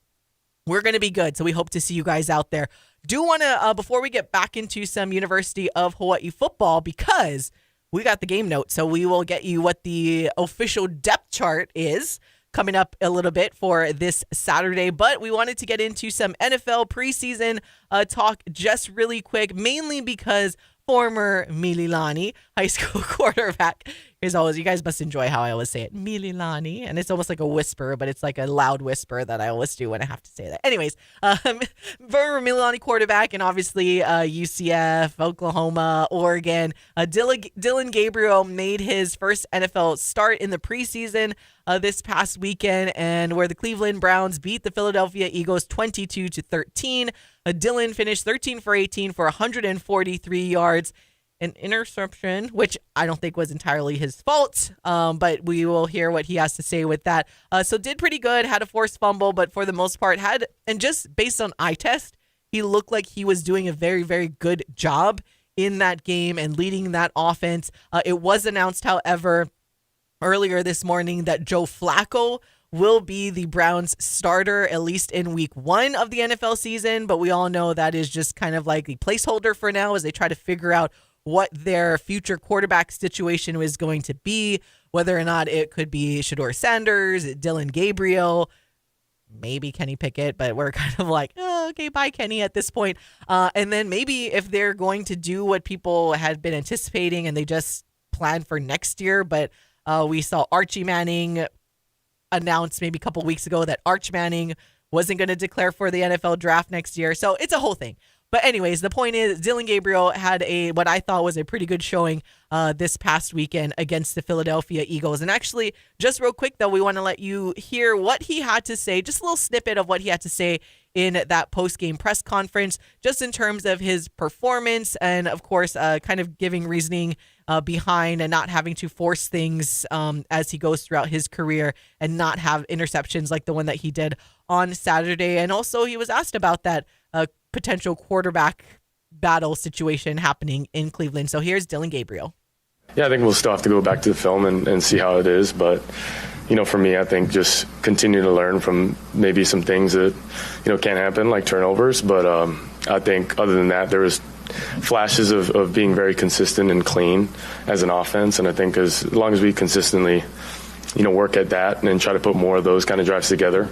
we're going to be good. So we hope to see you guys out there. Do want to, before we get back into some University of Hawaii football, because we got the game note, so we will get you what the official depth chart is coming up a little bit for this Saturday. But we wanted to get into some NFL preseason talk just really quick, mainly because former Mililani high school quarterback, as always, you guys must enjoy how I always say it, Mililani, and it's almost like a whisper, but it's like a loud whisper that I always do when I have to say that. Anyways, former Mililani quarterback, and obviously UCF, Oklahoma, Oregon, Dylan Gabriel made his first NFL start in the preseason this past weekend, and where the Cleveland Browns beat the Philadelphia Eagles 22-13. Dylan finished 13 for 18 for 143 yards, an interception, which I don't think was entirely his fault, but we will hear what he has to say with that. So did pretty good, had a forced fumble, but for the most part and just based on eye test, he looked like he was doing a very, very good job in that game and leading that offense. It was announced, however, earlier this morning that Joe Flacco will be the Browns starter, at least in week 1 of the NFL season, but we all know that is just kind of like a placeholder for now as they try to figure out what their future quarterback situation is going to be, whether or not it could be Shedeur Sanders, Dylan Gabriel, maybe Kenny Pickett, but we're kind of like, oh, okay, bye Kenny at this point. And then maybe if they're going to do what people had been anticipating and they just planned for next year, but we saw Archie Manning announced maybe a couple weeks ago that Arch Manning wasn't going to declare for the NFL draft next year. So it's a whole thing. But anyways, the point is Dylan Gabriel had what I thought was a pretty good showing this past weekend against the Philadelphia Eagles. And actually, just real quick, though, we want to let you hear what he had to say, just a little snippet of what he had to say in that post-game press conference, just in terms of his performance and, of course, kind of giving reasoning behind and not having to force things as he goes throughout his career and not have interceptions like the one that he did on Saturday. And also he was asked about that potential quarterback battle situation happening in Cleveland. So here's Dylan Gabriel. Yeah, I think we'll still have to go back to the film and see how it is. But, for me, I think just continue to learn from maybe some things that, can happen, like turnovers. But I think other than that, there was flashes of being very consistent and clean as an offense. And I think as long as we consistently, work at that and try to put more of those kind of drives together.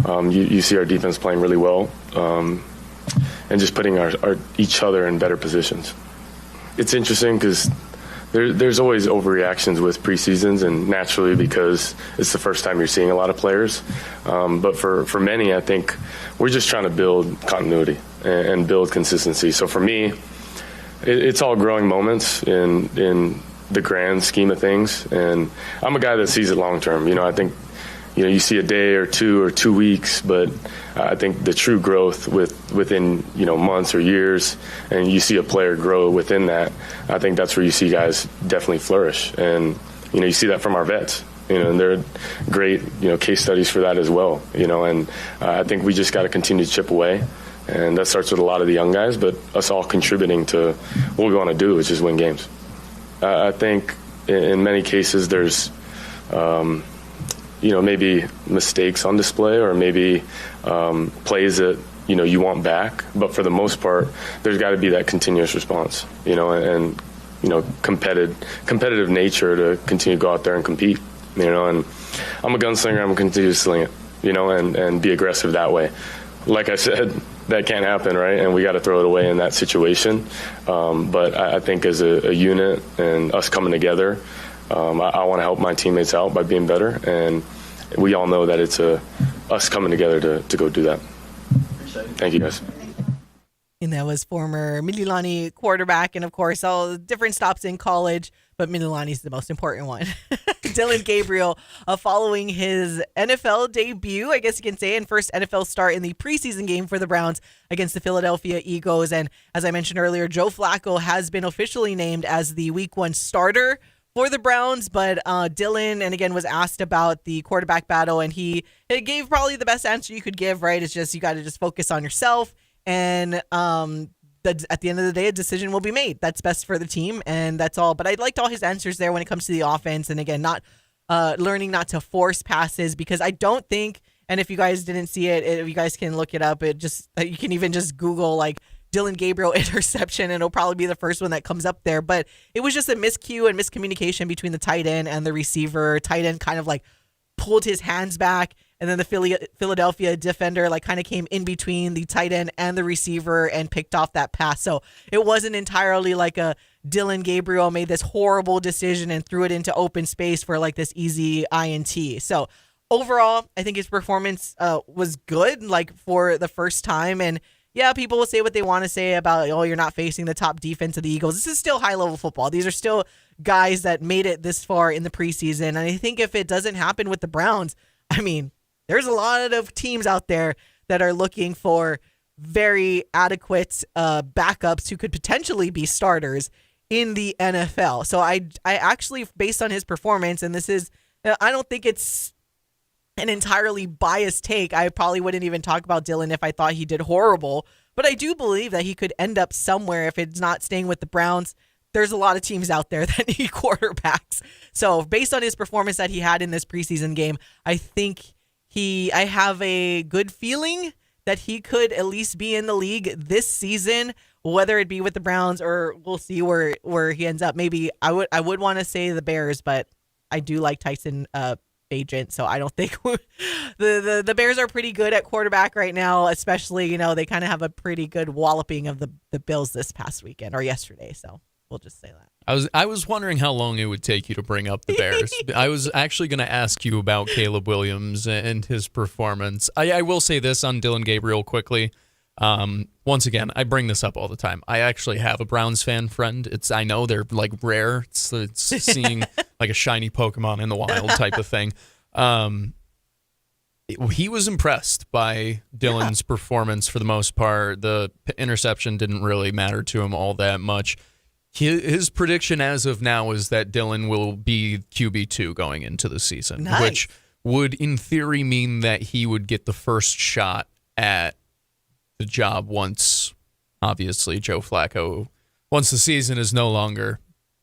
You see our defense playing really well, and just putting our each other in better positions. It's interesting because there's always overreactions with preseasons, and naturally because it's the first time you're seeing a lot of players. But for many, I think we're just trying to build continuity and build consistency. So for me, it's all growing moments in the grand scheme of things, and I'm a guy that sees it long term. I think you see a day or 2 weeks, but I think the true growth within months or years, and you see a player grow within that. I think that's where you see guys definitely flourish, and you see that from our vets. And they're great case studies for that as well. And I think we just got to continue to chip away, and that starts with a lot of the young guys, but us all contributing to what we want to do, which is win games. I think in many cases there's maybe mistakes on display, or maybe plays that you want back, but for the most part there's got to be that continuous response, and competitive nature to continue to go out there and compete, and I'm a gunslinger. I'm going to continue to sling it, and be aggressive that way. Like I said, that can't happen, right? And we got to throw it away in that situation. But I think as a unit and us coming together, I want to help my teammates out by being better. And we all know that it's us coming together to go do that. Thank you, guys. And that was former Mililani quarterback, and of course, all the different stops in college, but Mililani's the most important one. Dillon Gabriel, following his NFL debut, I guess you can say, and first NFL start in the preseason game for the Browns against the Philadelphia Eagles. And as I mentioned earlier, Joe Flacco has been officially named as the Week 1 starter for the Browns, but Dillon, and again, was asked about the quarterback battle, and he gave probably the best answer you could give, right? It's just you got to just focus on yourself, and at the end of the day, a decision will be made. That's best for the team, and that's all. But I liked all his answers there when it comes to the offense, and again, not learning not to force passes, because I don't think, and if you guys didn't see it, if you guys can look it up, you can even just Google like Dillon Gabriel interception, and it'll probably be the first one that comes up there. But it was just a miscue and miscommunication between the tight end and the receiver. Tight end kind of like pulled his hands back, and then the Philadelphia defender like kind of came in between the tight end and the receiver and picked off that pass. So it wasn't entirely like a Dillon Gabriel made this horrible decision and threw it into open space for like this easy INT. So overall, I think his performance was good, like for the first time. And yeah, people will say what they want to say about, you're not facing the top defense of the Eagles. This is still high-level football. These are still guys that made it this far in the preseason. And I think if it doesn't happen with the Browns, I mean, there's a lot of teams out there that are looking for very adequate backups who could potentially be starters in the NFL. So I actually, based on his performance, and this is, I don't think it's an entirely biased take. I probably wouldn't even talk about Dillon if I thought he did horrible, but I do believe that he could end up somewhere if it's not staying with the Browns. There's a lot of teams out there that need quarterbacks. So based on his performance that he had in this preseason game, I think I have a good feeling that he could at least be in the league this season, whether it be with the Browns or we'll see where he ends up. Maybe I would want to say the Bears, but I do like Tyson Bagent, so I don't think the Bears are pretty good at quarterback right now, especially, they kind of have a pretty good walloping of the Bills this past weekend or yesterday, so we'll just say that. I was wondering how long it would take you to bring up the Bears. I was actually going to ask you about Caleb Williams and his performance. I will say this on Dillon Gabriel quickly. Once again, I bring this up all the time. I actually have a Browns fan friend. I know they're like rare. It's seeing like a shiny Pokemon in the wild type of thing. He was impressed by Dillon's performance for the most part. The interception didn't really matter to him all that much. His prediction as of now is that Dillon will be QB2 going into the season, nice. Which would in theory mean that he would get the first shot at the job once, obviously, Joe Flacco, once the season is no longer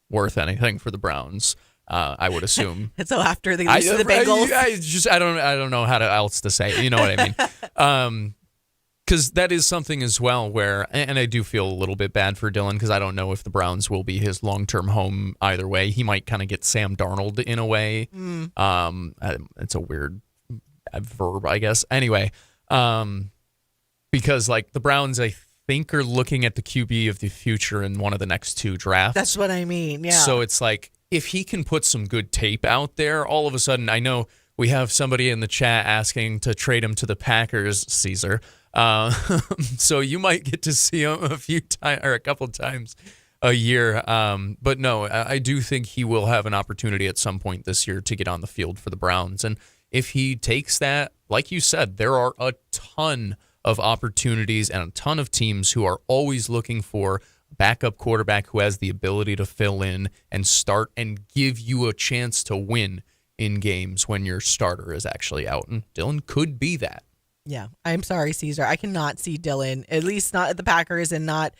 worth anything for the Browns, I would assume. So after they lose to the Bengals? I don't know how else to say it. You know what I mean? Because because that is something as well where, and I do feel a little bit bad for Dylan because I don't know if the Browns will be his long-term home either way. He might kind of get Sam Darnold in a way. It's a weird verb, I guess. Anyway, because like the Browns, I think are looking at the QB of the future in one of the next 2 drafts. That's what I mean. Yeah. So it's like if he can put some good tape out there, all of a sudden, I know we have somebody in the chat asking to trade him to the Packers, Caesar. So you might get to see him a couple times a year. But no, I do think he will have an opportunity at some point this year to get on the field for the Browns. And if he takes that, like you said, there are a ton of opportunities and a ton of teams who are always looking for a backup quarterback who has the ability to fill in and start and give you a chance to win in games when your starter is actually out. And Dylan could be that. Yeah, I'm sorry, Caesar. I cannot see Dylan, at least not at the Packers and not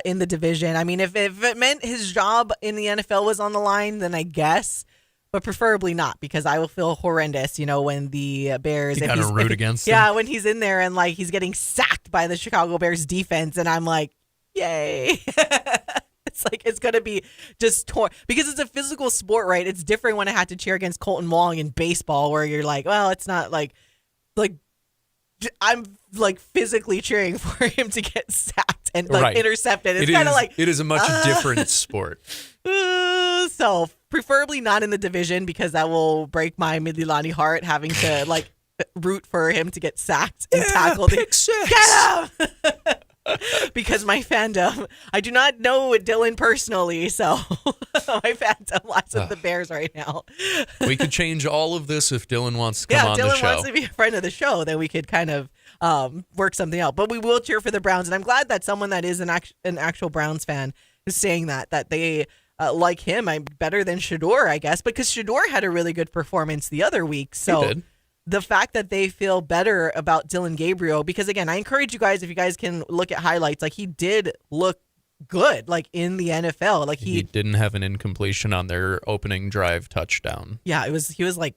in the division. I mean, if it meant his job in the NFL was on the line, then I guess. But preferably not, because I will feel horrendous, when the Bears... You gotta root against them. Yeah, when he's in there and, like, he's getting sacked by the Chicago Bears defense, and I'm like, yay. It's like, it's going to be just torn. Because it's a physical sport, right? It's different when I had to cheer against Colton Wong in baseball, where you're like, well, it's not like I'm, like, physically cheering for him to get sacked and, like, intercepted. It's kind of like... It is a much different sport. So preferably not in the division, because that will break my Midilani heart having to like root for him to get sacked and tackled. Pick six. Get him! Because my fandom, I do not know Dylan personally, so my fandom lies with the Bears right now. We could change all of this if Dylan wants to come on Dylan the show. wants to be a friend of the show, then we could kind of work something out. But we will cheer for the Browns, and I'm glad that someone that is an actual Browns fan is saying that they like him. I'm better than Shador, I guess, because Shador had a really good performance the other week. So the fact that they feel better about Dylan Gabriel, because again, I encourage you guys, if you guys can look at highlights, like he did look good, like in the NFL. Like he didn't have an incompletion on their opening drive touchdown. Yeah, he was like,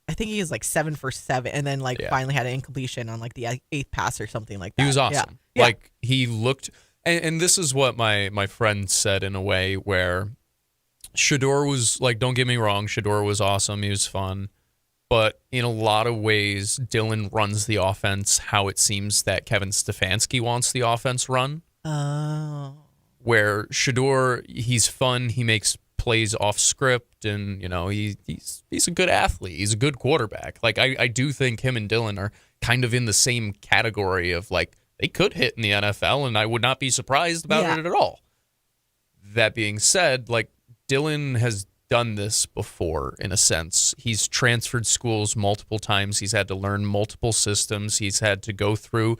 I think he was like 7 for 7, and then finally had an incompletion on like the 8th pass or something like that. He was awesome. Yeah. Like he looked, and this is what my friend said in a way where Shador was like, don't get me wrong, Shador was awesome. He was fun. But in a lot of ways, Dylan runs the offense how it seems that Kevin Stefanski wants the offense run. Oh. Where Shador, he's fun. He makes plays off script, and he's a good athlete. He's a good quarterback. Like I do think him and Dylan are kind of in the same category of like they could hit in the NFL, and I would not be surprised about it at all. That being said, like Dylan has done this before in a sense. He's transferred schools multiple times. He's had to learn multiple systems. He's had to go through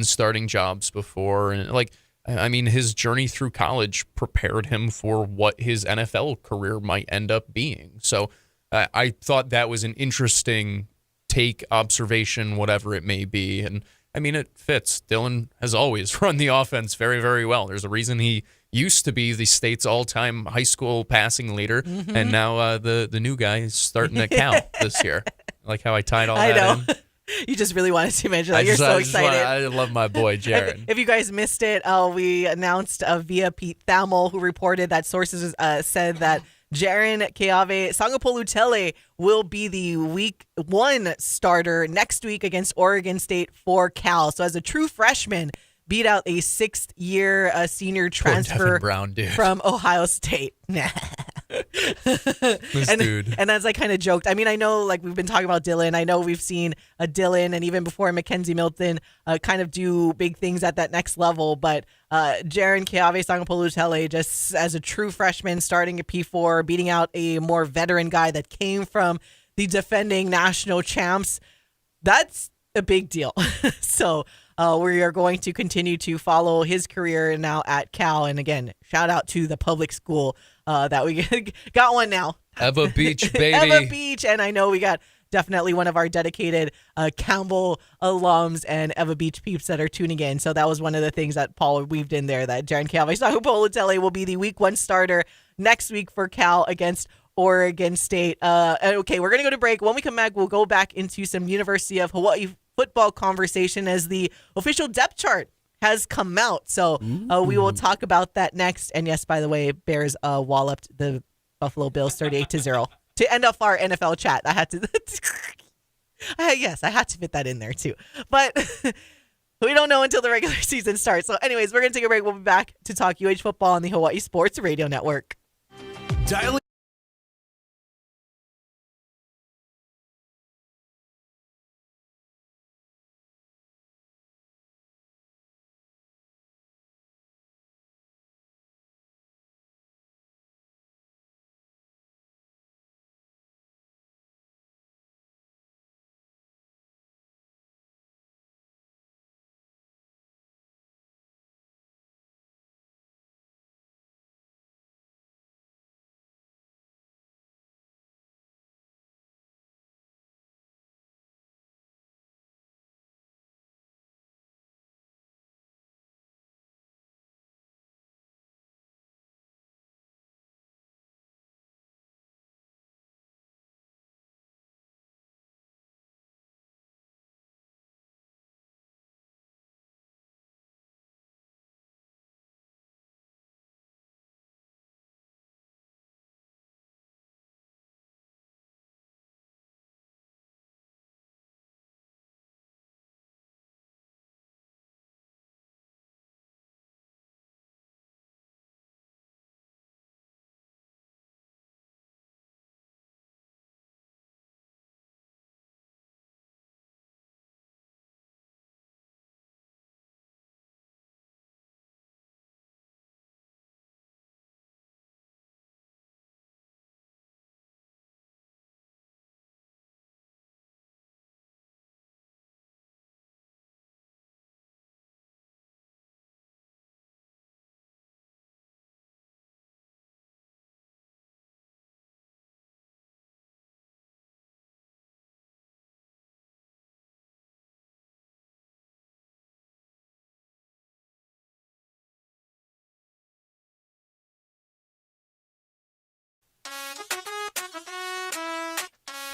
starting jobs before. And like, I mean, his journey through college prepared him for what his NFL career might end up being. So I thought that was an interesting take, observation, whatever it may be. And I mean, it fits. Dylan has always run the offense very, very well. There's a reason he used to be the state's all-time high school passing leader, and now the new guy is starting at Cal this year. Like how I tied all that in. You just really wanted to mention that. You're so excited. I love my boy, Jaron. If you guys missed it, we announced via Pete Thamel, who reported that sources said that Jaron Keave Sangapolutele will be the week 1 starter next week against Oregon State for Cal. So as a true freshman, beat out a 6th-year senior transfer from Ohio State. Dude. And as I kind of joked, I mean, I know like we've been talking about Dylan. I know we've seen Dylan and even before Mackenzie Milton kind of do big things at that next level. But Jaron Keave Sangapolutele, just as a true freshman starting at P4, beating out a more veteran guy that came from the defending national champs, that's a big deal. So we are going to continue to follow his career now at Cal. And again, shout out to the public school that we got one now. Eva Beach, baby. Eva Beach. And I know we got definitely one of our dedicated Campbell alums and Eva Beach peeps that are tuning in. So that was one of the things that Paul weaved in there, that Jaron Keave Sangapolutele will be the week 1 starter next week for Cal against Oregon State. Okay, we're going to go to break. When we come back, we'll go back into some University of Hawaii football conversation as the official depth chart has come out. So we will talk about that next. And yes, by the way, Bears walloped the Buffalo Bills 38-0 to end off our NFL chat. I had to, yes, I had to fit that in there too. But we don't know until the regular season starts. So anyways, we're going to take a break. We'll be back to talk UH football on the Hawaii Sports Radio Network. Dial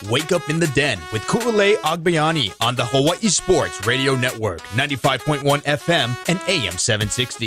Wake Up in the Den with Ku'ulei Agbayani on the Hawaii Sports Radio Network, 95.1 FM and AM 760.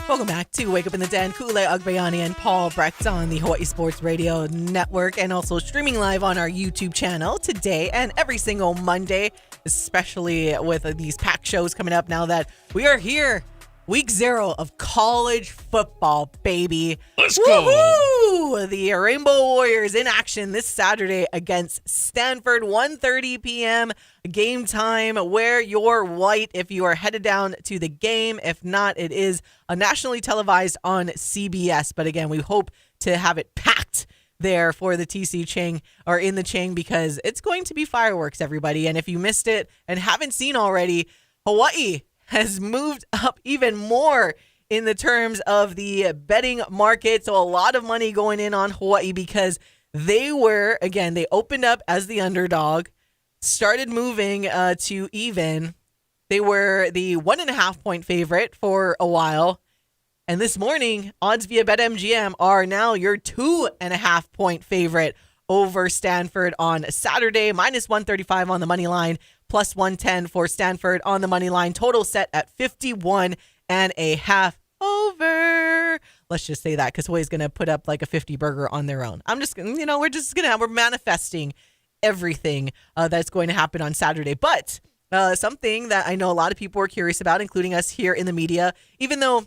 Welcome back to Wake Up in the Den. Ku'ulei Agbayani and Paul Brecht on the Hawaii Sports Radio Network and also streaming live on our YouTube channel today and every single Monday, especially with these packed shows coming up now that we are here. Week 0 of college football, baby. Let's go. Woo-hoo! The Rainbow Warriors in action this Saturday against Stanford, 1:30 p.m. game time. Wear your white if you are headed down to the game. If not, it is nationally televised on CBS. But again, we hope to have it packed there for the TC Ching or in the Ching because it's going to be fireworks, everybody. And if you missed it and haven't seen already, Hawaii has moved up even more in the terms of the betting market. So a lot of money going in on Hawaii because they were, again, they opened up as the underdog, started moving to even. They were the 1.5 point favorite for a while. And this morning, odds via BetMGM are now your 2.5 point favorite over Stanford on Saturday, minus 135 on the money line, plus 110 for Stanford on the money line. Total set at 51.5 over. Let's just say that because Hawaii's going to put up like a 50 burger on their own. I'm just, we're manifesting everything that's going to happen on Saturday. But something that I know a lot of people are curious about, including us here in the media, even though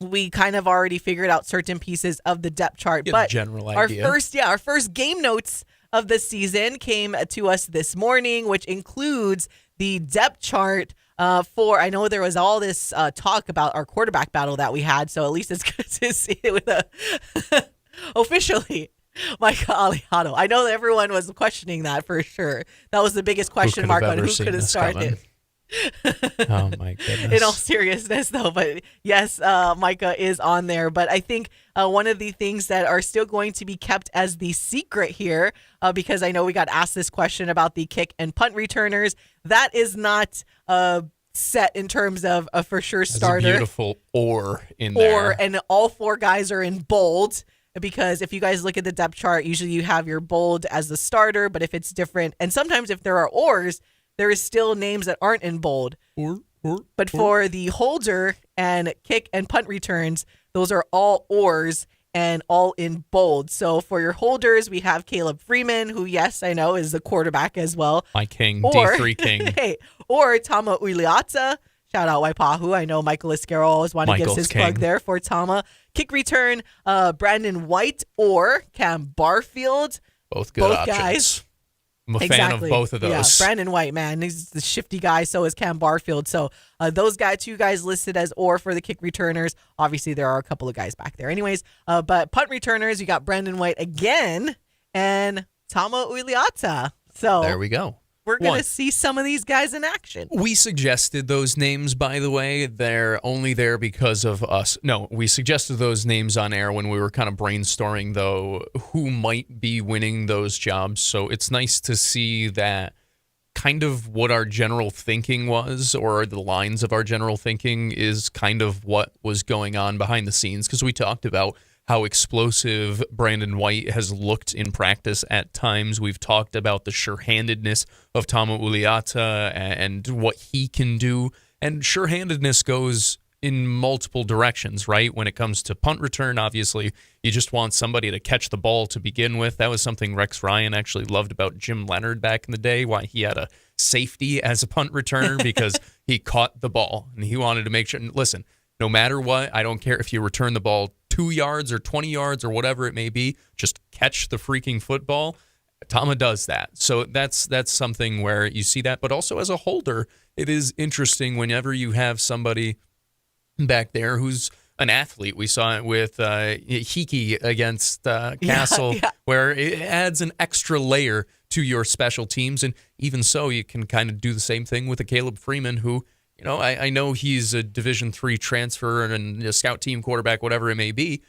we kind of already figured out certain pieces of the depth chart. Get but a general idea. Our first game notes of the season came to us this morning, which includes the depth chart for, I know there was all this talk about our quarterback battle that we had, so at least it's good to see it with officially Micah Alejado. I know that everyone was questioning that for sure. That was the biggest question mark on who could have started. Oh my goodness. In all seriousness though, but yes, Micah is on there. But I think one of the things that are still going to be kept as the secret here, because I know we got asked this question about the kick and punt returners, that is not set in terms of a for sure There's starter. a beautiful or in there. And all 4 guys are in bold, because if you guys look at the depth chart, usually you have your bold as the starter, but if it's different, and sometimes if there are ors, there is still names that aren't in bold. But for the holder and kick and punt returns, those are all ors and all in bold. So for your holders, we have Caleb Freeman, who, yes, I know is the quarterback as well. My king, Or, D3 king. hey, or Tama Uliata. Shout out Waipahu. I know Michael Iscaro always want to give his king. plug there for Tama. Kick return, Brandon White or Cam Barfield. Both good Both options. Guys. I'm a fan of both of those. Yeah, Brandon White, man. He's the shifty guy. So is Cam Barfield. So those guys, 2 guys listed as or for the kick returners. Obviously, there are a couple of guys back there. Anyways, but punt returners, you got Brandon White again and Tama Uliata. So There we go. we're going to see some of these guys in action. We suggested those names, by the way. They're only there because of us. No, we suggested those names on air when we were kind of brainstorming, though, who might be winning those jobs. So it's nice to see that kind of what our general thinking was, or the lines of our general thinking is kind of what was going on behind the scenes, because we talked about how explosive Brandon White has looked in practice at times. We've talked about the sure-handedness of Tama Uliata and what he can do. And sure-handedness goes in multiple directions, right? When it comes to punt return, obviously, you just want somebody to catch the ball to begin with. That was something Rex Ryan actually loved about Jim Leonard back in the day, why he had a safety as a punt returner, because he caught the ball. And he wanted to make sure, listen, no matter what, I don't care if you return the ball 2 yards or 20 yards or whatever it may be, just catch the freaking football. Tama does that. So that's something where you see that. But also as a holder, it is interesting whenever you have somebody back there who's an athlete. We saw it with Hiki against Castle, where it adds an extra layer to your special teams. And even so, you can kind of do the same thing with a Caleb Freeman, who, you know, I know he's a Division III transfer and a scout team quarterback, whatever it may be.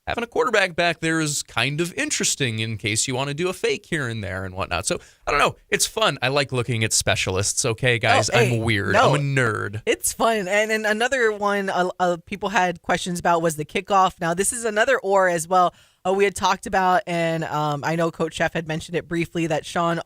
Having a quarterback back there is kind of interesting in case you want to do a fake here and there and whatnot. So, I don't know. It's fun. I like looking at specialists. Okay, guys? I'm weird. I'm a nerd. It's fun. And another one people had questions about was the kickoff. Now, this is another or as well. We had talked about, and I know Coach Chef had mentioned it briefly, that Sean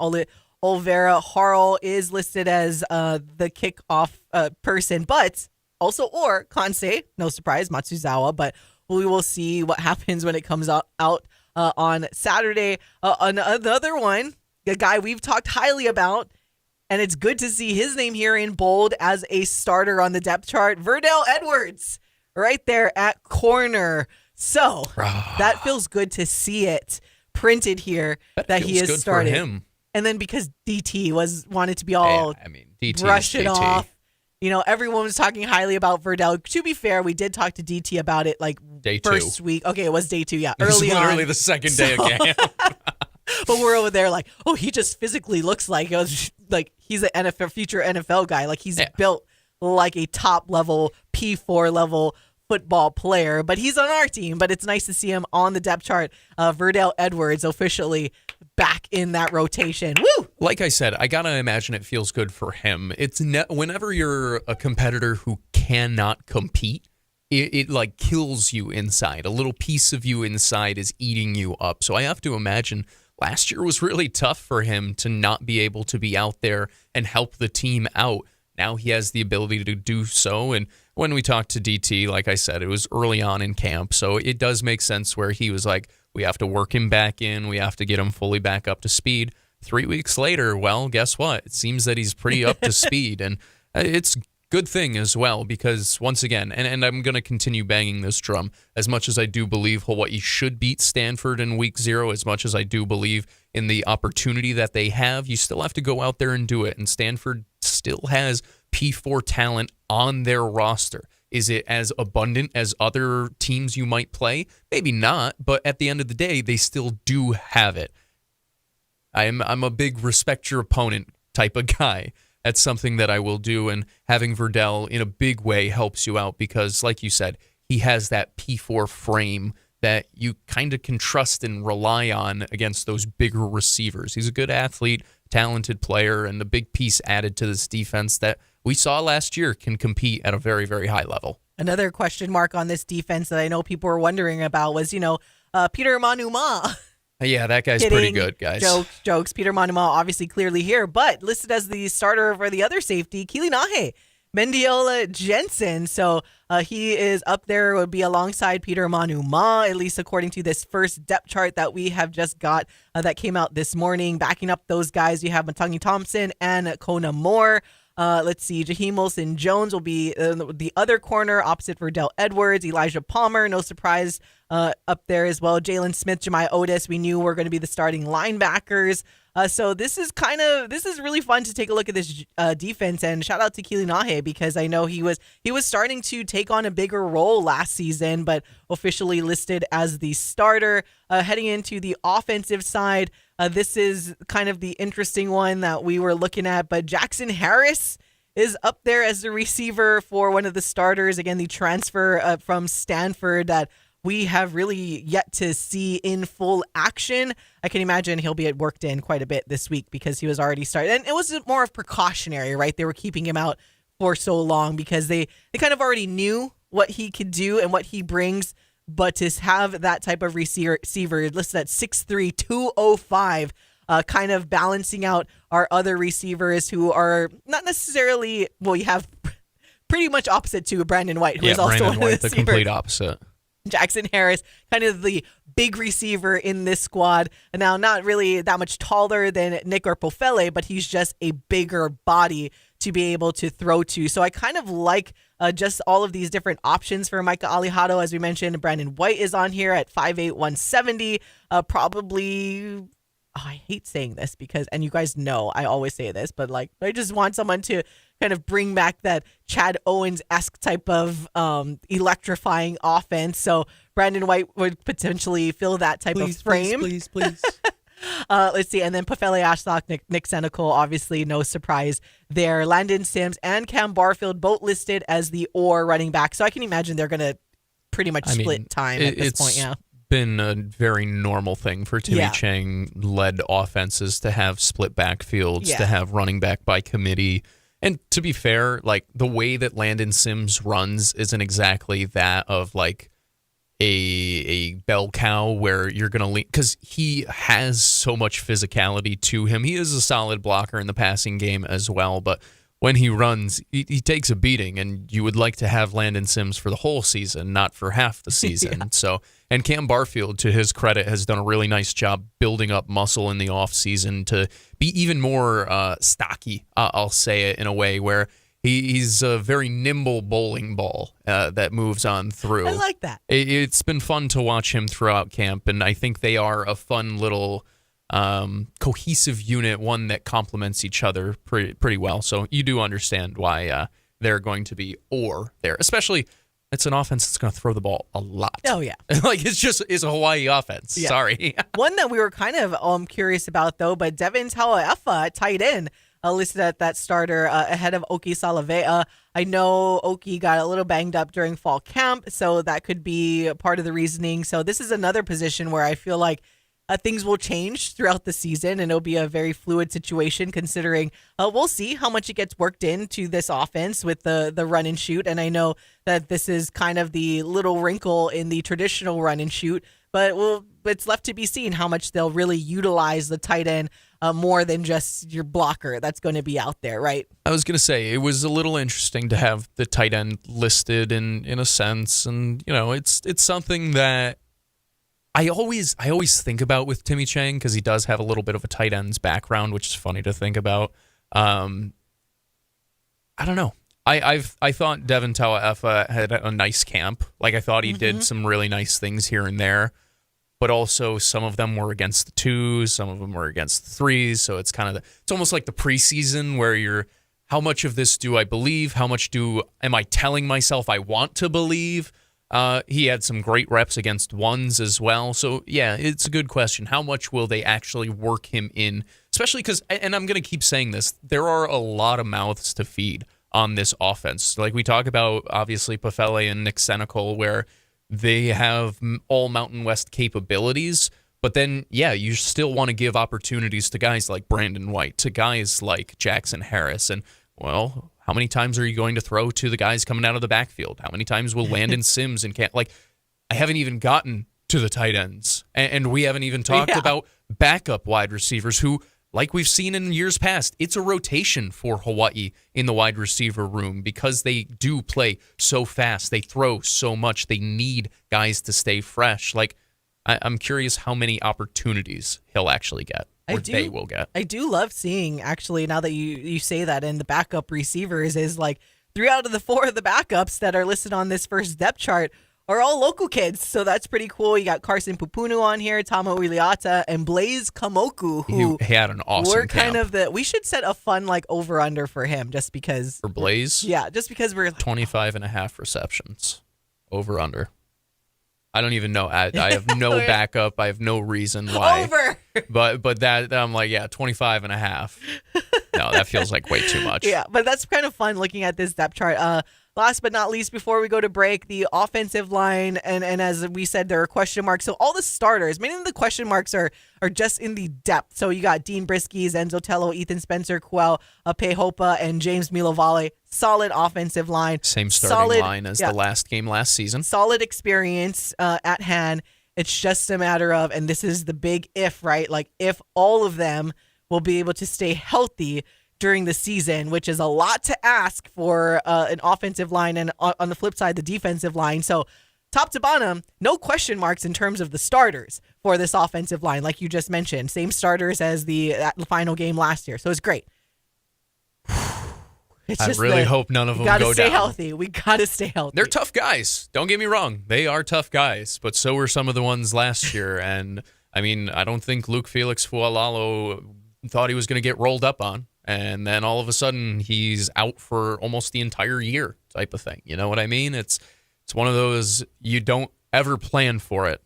Olvera Harrell is listed as the kickoff person, but also or Kansei, no surprise, Matsuzawa, but we will see what happens when it comes out on Saturday. Another one, a guy we've talked highly about, and it's good to see his name here in bold as a starter on the depth chart, Verdell Edwards, right there at corner. So that feels good to see it printed here that he is good starting. for him. And then because DT wanted to be all DT brush it DT. off. You know, everyone was talking highly about Verdell. To be fair, we did talk to DT about it like Day first 2. week. Okay, it was day 2, yeah. It was Early literally on. the second day of camp. But we're over there like, oh, he just physically looks like he's an future NFL guy. Like he's built like a top level P4 level football player. But he's on our team. But it's nice to see him on the depth chart. Verdell Edwards officially back in that rotation. Woo! Like I said, I gotta imagine it feels good for him. It's whenever you're a competitor who cannot compete, it like kills you inside. A little piece of you inside is eating you up. So I have to imagine last year was really tough for him to not be able to be out there and help the team out. Now he has the ability to do so. And when we talked to DT, like I said, it was early on in camp. So it does make sense where he was like, we have to work him back in. We have to get him fully back up to speed. 3 weeks later, well, guess what? It seems that he's pretty up to speed. And it's a good thing as well because, once again, and I'm going to continue banging this drum, as much as I do believe Hawaii should beat Stanford in week 0, as much as I do believe in the opportunity that they have, you still have to go out there and do it. And Stanford still has P4 talent on their roster. Is it as abundant as other teams you might play? Maybe not, but at the end of the day, they still do have it. I'm a big respect your opponent type of guy. That's something that I will do, and having Verdell in a big way helps you out because, like you said, he has that P4 frame that you kind of can trust and rely on against those bigger receivers. He's a good athlete, talented player, and a big piece added to this defense that we saw last year can compete at a very, very high level. Another question mark on this defense that I know people were wondering about was, Peter Manuma. Yeah, that guy's Kidding. pretty good, guys. Jokes. Peter Manuma obviously clearly here, but listed as the starter for the other safety, Kilinahe Mendiola Jensen. So he is up there, would be alongside Peter Manuma, at least according to this first depth chart that we have just got that came out this morning. Backing up those guys, you have Matangi Thompson and Kona Moore. Let's see, Jaheim Wilson-Jones will be the other corner opposite Verdell Edwards. Elijah Palmer, no surprise, up there as well. Jalen Smith, Jemai Otis, we knew were going to be the starting linebackers. So this is really fun to take a look at this defense, and shout out to Kilinahe because I know he was starting to take on a bigger role last season, but officially listed as the starter. Heading into the offensive side, this is kind of the interesting one that we were looking at, but Jackson Harris is up there as the receiver for one of the starters. Again, the transfer from Stanford that we have really yet to see in full action. I can imagine he'll be worked in quite a bit this week because he was already started. And it was more of precautionary, right? They were keeping him out for so long because they kind of already knew what he could do and what he brings. But to have that type of receiver listed at 6'3", 205, kind of balancing out our other receivers who are not necessarily, well, you have pretty much opposite to Brandon White, who is also Brandon one of White, the the complete opposite. Jackson Harris, kind of the big receiver in this squad. Now, not really that much taller than Nick or Pofele, but he's just a bigger body to be able to throw to. So I kind of like just all of these different options for Micah Alejado. As we mentioned, Brandon White is on here at 5'8", 170. Probably... Oh, I hate saying this because, and you guys know I always say this, but like I just want someone to kind of bring back that Chad Owens-esque type of electrifying offense. So Brandon White would potentially fill that type of frame. Please. Let's see. And then Pofele Ashlock, Nick Cenacle, obviously no surprise there. Landon Sims and Cam Barfield both listed as the or running back. So I can imagine they're going to pretty much split time at this point. Yeah. Been a very normal thing for Timmy Chang led offenses to have split backfields, to have running back by committee. And to be fair, like the way that Landon Sims runs isn't exactly that of like a bell cow where you're going to lean, because he has so much physicality to him. He is a solid blocker in the passing game as well, but when he runs, he takes a beating, and you would like to have Landon Sims for the whole season, not for half the season. So, and Cam Barfield, to his credit, has done a really nice job building up muscle in the offseason to be even more stocky, I'll say it in a way, where he's a very nimble bowling ball that moves on through. I like that. It's been fun to watch him throughout camp, and I think they are a fun little cohesive unit, one that complements each other pretty well. So you do understand why they're going to be or there, especially it's an offense that's going to throw the ball a lot. Oh yeah, like it's a Hawaii offense. Yeah. Sorry. One that we were kind of curious about though, but Devin Tauaefa, tight end, listed at that starter ahead of Oki Salavea. I know Oki got a little banged up during fall camp, so that could be part of the reasoning. So this is another position where I feel like things will change throughout the season, and it'll be a very fluid situation considering we'll see how much it gets worked into this offense with the run and shoot. And I know that this is kind of the little wrinkle in the traditional run and shoot, but it's left to be seen how much they'll really utilize the tight end more than just your blocker that's going to be out there, right? I was going to say, it was a little interesting to have the tight end listed in a sense. And, you know, it's something that I always think about with Timmy Chang, because he does have a little bit of a tight end's background, which is funny to think about. I don't know. I thought Devin Tauaefa had a nice camp. Like, I thought he did some really nice things here and there, but also some of them were against the twos, some of them were against the threes. So it's kind of it's almost like the preseason where you're, how much of this do I believe? How much am I telling myself I want to believe? He had some great reps against ones as well. So, yeah, it's a good question. How much will they actually work him in? Especially because, and I'm going to keep saying this, there are a lot of mouths to feed on this offense. Like we talk about, obviously, Pofele and Nick Cenacle, where they have all Mountain West capabilities. But then, yeah, you still want to give opportunities to guys like Brandon White, to guys like Jackson Harris. And Well, how many times are you going to throw to the guys coming out of the backfield? How many times will Landon Sims and I haven't even gotten to the tight ends, and we haven't even talked about backup wide receivers who, like we've seen in years past, it's a rotation for Hawaii in the wide receiver room because they do play so fast. They throw so much. They need guys to stay fresh. Like, I'm curious how many opportunities he'll actually get, or they will get. I do love seeing, actually, now that you say that, and the backup receivers is like 3 out of the 4 of the backups that are listed on this first depth chart are all local kids, so that's pretty cool. You got Carson Pupunu on here, Tama Uiliata, and Blaze Kamoku, who he had an awesome camp. We should set a fun over-under for him, just because. For Blaze? Yeah, just because we're 25.5 receptions. Over-under. I don't even know. I have no backup. I have no reason why. Over. But that I'm like, 25.5. No, that feels like way too much. Yeah, but that's kind of fun looking at this depth chart. Last but not least, before we go to break, the offensive line, and as we said, there are question marks. So all the starters, many of the question marks are just in the depth. So you got Dean Briskey, Enzo Tello, Ethan Spencer, Kuel Pehopa, and James Milovale. Solid offensive line. Same starting line as the last game last season. Solid experience at hand. It's just a matter of, and this is the big if, right? Like, if all of them will be able to stay healthy during the season, which is a lot to ask for an offensive line, and on the flip side, the defensive line. So top to bottom, no question marks in terms of the starters for this offensive line, like you just mentioned. Same starters as the final game last year. So it's great. I really hope none of them go down. We got to stay healthy. We got to stay healthy. They're tough guys. Don't get me wrong. They are tough guys, but so were some of the ones last year. And, I mean, I don't think Luke Felix Fualalo thought he was going to get rolled up on. And then all of a sudden he's out for almost the entire year type of thing. You know what I mean? It's one of those, you don't ever plan for it,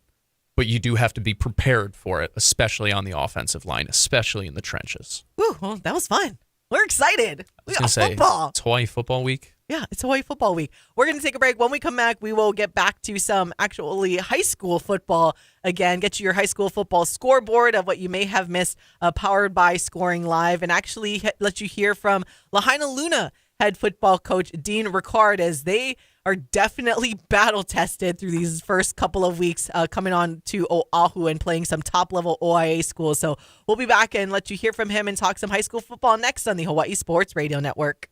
but you do have to be prepared for it, especially on the offensive line, especially in the trenches. Ooh, well, that was fun. We're excited. We got football. It's Hawaii football week. Yeah, it's Hawaii football week. We're going to take a break. When we come back, we will get back to some actually high school football. Again, get you your high school football scoreboard of what you may have missed, powered by Scoring Live, and actually let you hear from Lahaina Luna head football coach Dean Ricard, as they are definitely battle-tested through these first couple of weeks coming on to Oahu and playing some top-level OIA schools. So we'll be back and let you hear from him and talk some high school football next on the Hawaii Sports Radio Network.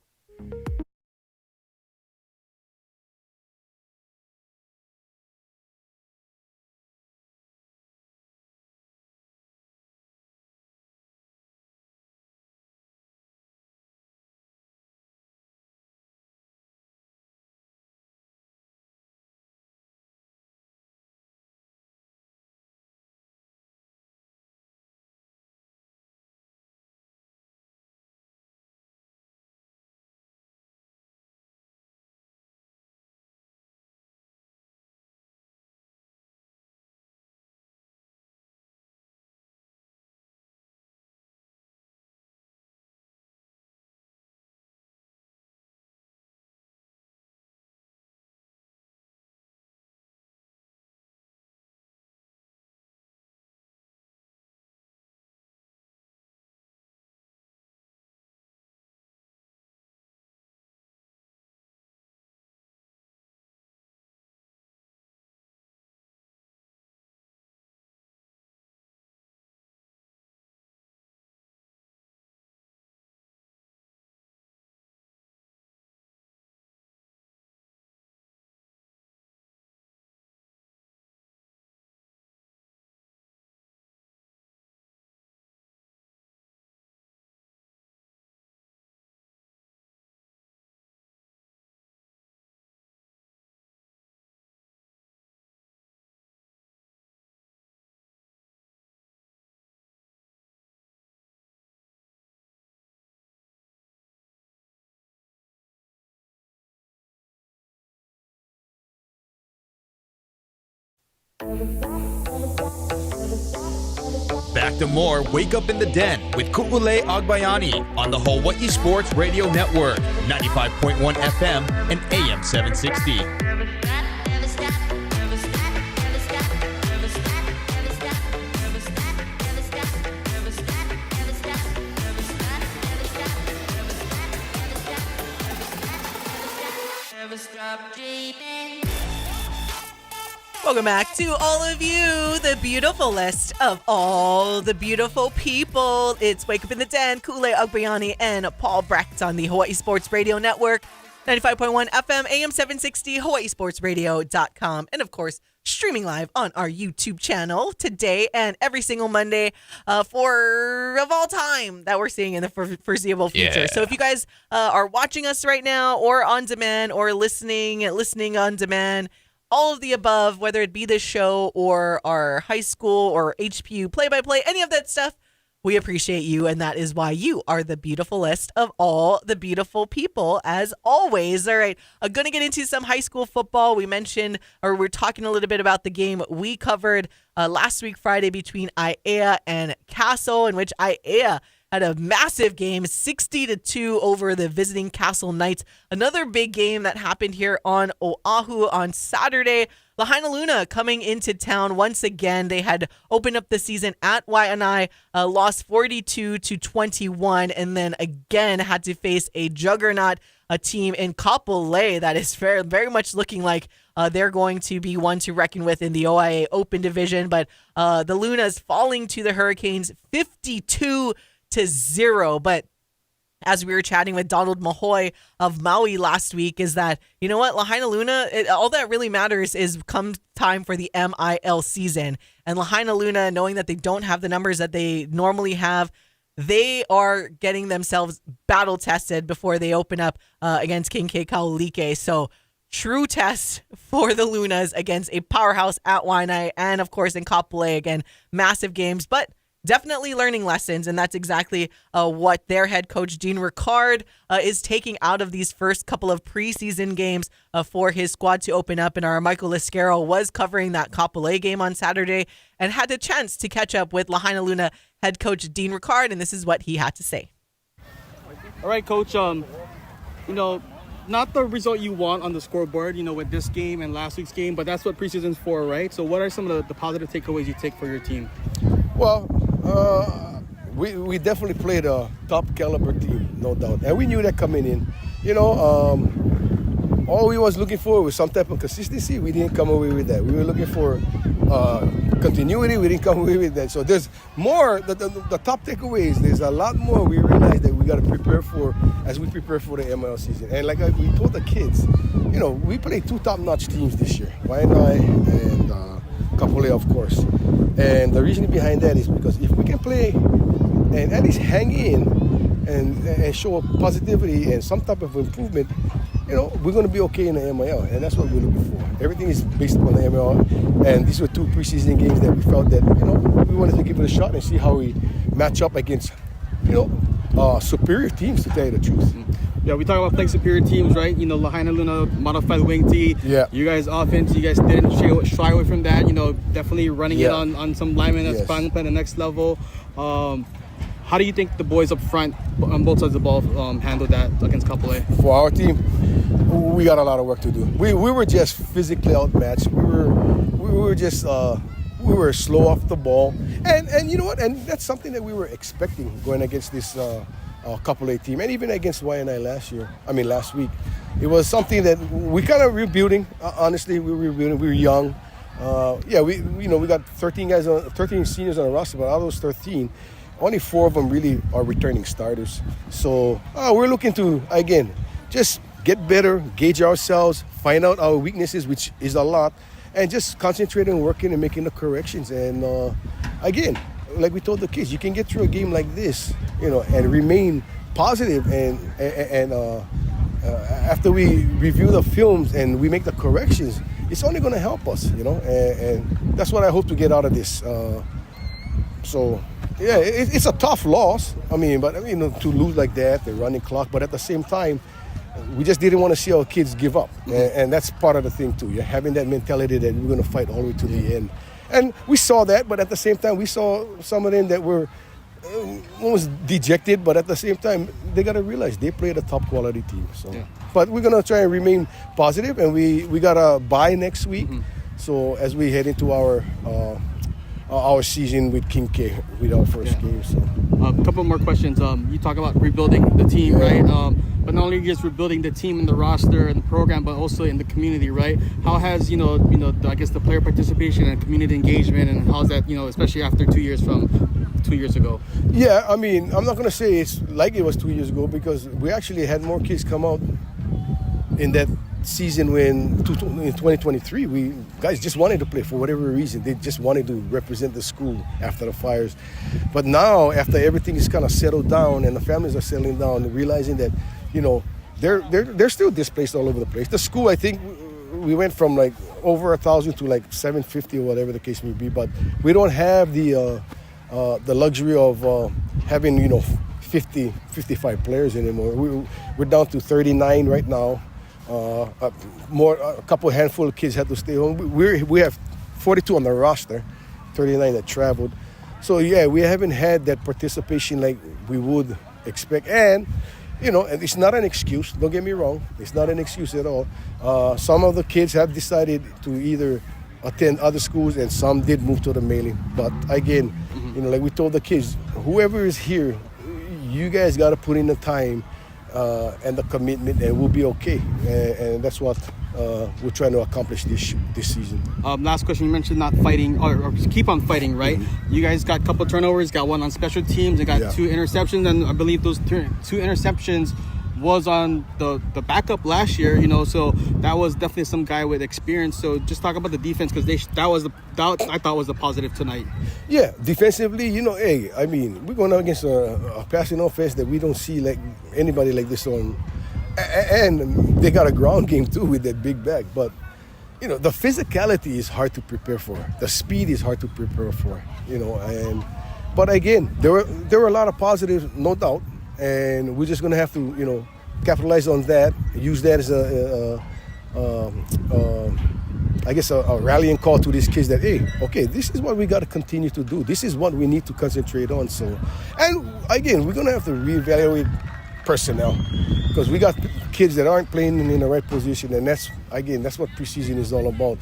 Back to more Wake Up in the Den with Ku'ule Agbayani on the Hawaii Sports Radio Network, 95.1 FM and AM 760. Welcome back to all of you, the beautiful list of all the beautiful people. It's Wake Up in the Den, Kule Agbayani and Paul Brecht on the Hawaii Sports Radio Network, 95.1 FM, AM 760, hawaiisportsradio.com, and of course, streaming live on our YouTube channel today and every single Monday for of all time that we're seeing in the foreseeable future. Yeah. So if you guys are watching us right now or on demand or listening on demand, all of the above, whether it be this show or our high school or HPU play-by-play, any of that stuff, we appreciate you, and that is why you are the beautiful list of all the beautiful people, as always. All right, I'm going to get into some high school football. We mentioned, or we're talking a little bit about the game we covered last week, Friday, between Aiea and Castle, in which Aiea had a massive game, 60-2 over the visiting Castle Knights. Another big game that happened here on Oahu on Saturday. Lahaina Luna coming into town once again. They had opened up the season at Waianae, lost 42-21, and then again had to face a juggernaut, a team in Kapolei that is very much looking like they're going to be one to reckon with in the OIA Open Division. But the Lunas falling to the Hurricanes 52-0. But as we were chatting with Donald Mahoy of Maui last week, is that, you know what, Lahaina Luna, all that really matters is come time for the MIL season. And Lahaina Luna, knowing that they don't have the numbers that they normally have, they are getting themselves battle tested before they open up against King K. Kaulike. So true test for the Lunas against a powerhouse at Waianae and, of course, in Kapolei. Again, massive games, but definitely learning lessons, and that's exactly what their head coach, Dean Ricard, is taking out of these first couple of preseason games for his squad to open up. And our Michael Liscaro was covering that Kapolei game on Saturday and had the chance to catch up with Lahaina Luna head coach Dean Ricard, and this is what he had to say. All right, Coach, not the result you want on the scoreboard, with this game and last week's game, but that's what preseason's for, right? So what are some of the positive takeaways you take for your team? Well, we definitely played a top caliber team, no doubt. And we knew that coming in. All we was looking for was some type of consistency. We didn't come away with that. We were looking for continuity. We didn't come away with that. So there's more, the top takeaways, there's a lot more we realized that we got to prepare for as we prepare for the MIL season. And like we told the kids, we played two top-notch teams this year, Waianae and Kapolei, of course. And the reason behind that is because if we can play and at least hang in and show positivity and some type of improvement, we're going to be okay in the MIL, and that's what we're looking for. Everything is based upon the MIL, and these were two preseason games that we felt that, we wanted to give it a shot and see how we match up against, superior teams, to tell you the truth. Yeah, we talk about playing superior teams, right? Lahaina Luna, modified wing tee. Yeah. You guys offense, you guys didn't shy away from that. Definitely running it on some linemen that's playing at the next level. How do you think the boys up front on both sides of the ball handled that against Kapolei? For our team, we got a lot of work to do. We were just physically outmatched. We were just we were slow off the ball, and you know what? And that's something that we were expecting going against this Kapolei team, and even against Waianae last week. It was something that we kind of rebuilding. Honestly, we were rebuilding. We were young. We got 13 seniors on the roster, but out of those 13, only 4 of them really are returning starters. So we're looking to, again, just get better, gauge ourselves, find out our weaknesses, which is a lot, and just concentrate on working and making the corrections. And again, like we told the kids, you can get through a game like this, and remain positive. And after we review the films and we make the corrections, it's only going to help us, and that's what I hope to get out of this. It's a tough loss. To lose like that, the running clock, but at the same time, we just didn't want to see our kids give up. And that's part of the thing too. You're having that mentality that we're going to fight all the way to the end. And we saw that, but at the same time, we saw some of them that were almost dejected, but at the same time, they got to realize they played a top quality team. But we're going to try and remain positive, and we got a bye next week. So as we head into our season with King K, with our first game. So. A couple more questions. You talk about rebuilding the team, right? but not only just rebuilding the team and the roster and the program, but also in the community, right? How has I guess the player participation and community engagement, and how's that, especially after 2 years from 2 years ago? Yeah, I mean, I'm not gonna say it's like it was 2 years ago, because we actually had more kids come out in that season in 2023. We guys just wanted to play for whatever reason. They just wanted to represent the school after the fires. But now, after everything is kind of settled down and the families are settling down, realizing that they're still displaced all over the place. The school, I think, we went from like over 1,000 to like 750 or whatever the case may be. But we don't have the luxury of having 50, 55 players anymore. We're down to 39 right now. A couple handful of kids had to stay home. We have 42 on the roster, 39 that traveled. So yeah, we haven't had that participation like we would expect. And and it's not an excuse. Don't get me wrong. It's not an excuse at all. Some of the kids have decided to either attend other schools, and some did move to the mailing. But again, like we told the kids, whoever is here, you guys got to put in the time and the commitment, and we'll be okay. And that's what we're trying to accomplish this season. Last question, you mentioned not fighting, or keep on fighting, right? You guys got a couple turnovers, got one on special teams, and got 2 interceptions, and I believe those 2 interceptions was on the backup last year, so that was definitely some guy with experience. So just talk about the defense, because that I thought was the positive tonight. Yeah, defensively, I mean, we're going up against a passing offense that we don't see like anybody like this on, and they got a ground game too with that big back. But the physicality is hard to prepare for. The speed is hard to prepare for. But again, there were a lot of positives, no doubt. And we're just going to have to, capitalize on that, use that as a rallying call to these kids that, hey, okay, this is what we got to continue to do. This is what we need to concentrate on. So, and again, we're going to have to reevaluate personnel, because we got kids that aren't playing in the right position, and that's what preseason is all about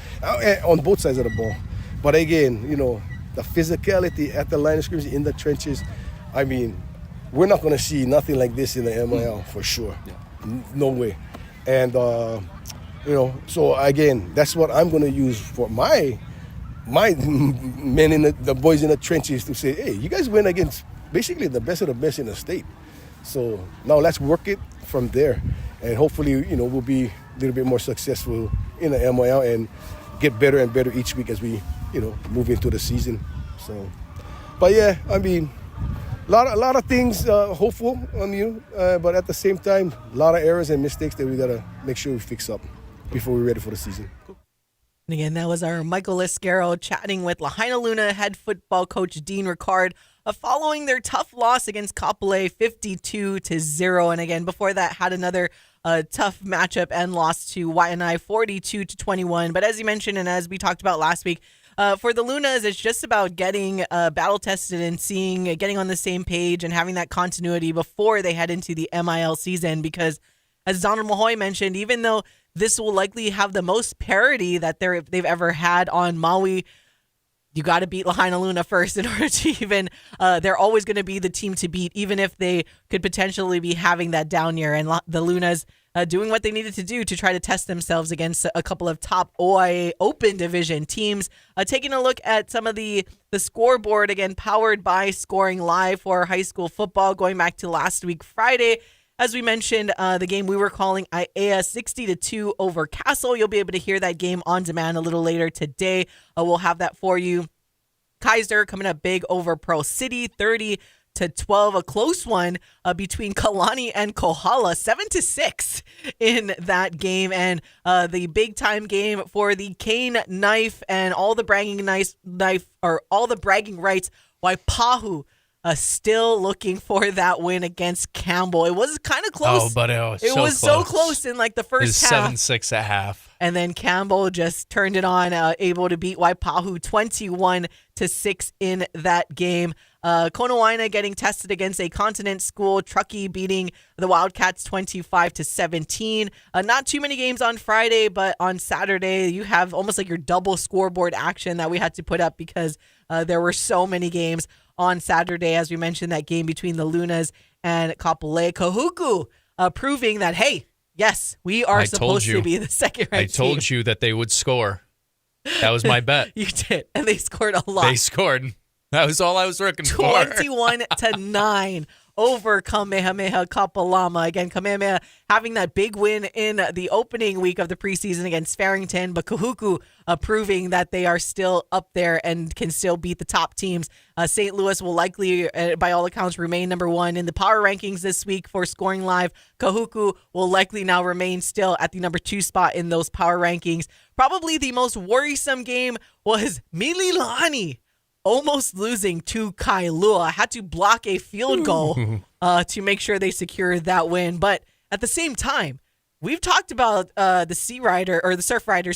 on both sides of the ball. But again, the physicality at the line of scrimmage, in the trenches, I mean, we're not going to see nothing like this in the MIL for sure. Yeah. No way. And, so again, that's what I'm going to use for my men, the boys in the trenches, to say, hey, you guys went against basically the best of the best in the state. So now let's work it from there. And hopefully, we'll be a little bit more successful in the MIL and get better and better each week as we, move into the season. So, but yeah, I mean, a lot of things hopeful on you, but at the same time, a lot of errors and mistakes that we got to make sure we fix up before we're ready for the season. And again, that was our Michael Alejado chatting with Lahaina Luna head football coach Dean Ricard following their tough loss against Kapolei 52-0. And again, before that, had another tough matchup and loss to Waianae 42-21. But as you mentioned, and as we talked about last week, for the Lunas, it's just about getting battle tested and getting on the same page and having that continuity before they head into the MIL season. Because as Donald Mahoy mentioned, even though this will likely have the most parity that they've ever had on Maui, you got to beat Lahaina Luna first in order to even, they're always going to be the team to beat, even if they could potentially be having that down year. And the Lunas doing what they needed to do to try to test themselves against a couple of top OIA Open Division teams. Taking a look at some of the scoreboard, again, powered by Scoring Live for high school football, going back to last week, Friday. As we mentioned, the game we were calling Aiea 60-2 over Castle. You'll be able to hear that game on demand a little later today. We'll have that for you. Kaiser coming up big over Pearl City, 30-12. A close one between Kalani and Kohala, 7-6 in that game. And the big time game for the Cane Knife and all the bragging rights. Waipahu still looking for that win against Campbell. It was kind of close. Oh, but it was so close in like the first half. 7-6 at half. And then Campbell just turned it on, able to beat Waipahu 21-6 in that game. Konawaina getting tested against a continent school. Truckee beating the Wildcats 25-17. Not too many games on Friday, but on Saturday you have almost like your double scoreboard action that we had to put up because there were so many games on Saturday. As we mentioned, that game between the Lunas and Kapolei. Kahuku proving that, hey, yes, we are supposed to be the second ranked team. I told you that they would score. That was my bet. You did, and they scored a lot. They scored. That was all I was looking for. 21-9 over Kamehameha Kapalama. Again, Kamehameha having that big win in the opening week of the preseason against Farrington, but Kahuku proving that they are still up there and can still beat the top teams. St. Louis will likely, by all accounts, remain number one in the power rankings this week for Scoring Live. Kahuku will likely now remain still at the number 2 spot in those power rankings. Probably the most worrisome game was Mililani almost losing to Kailua. Had to block a field goal to make sure they secured that win. But at the same time, we've talked about the Surf Rider,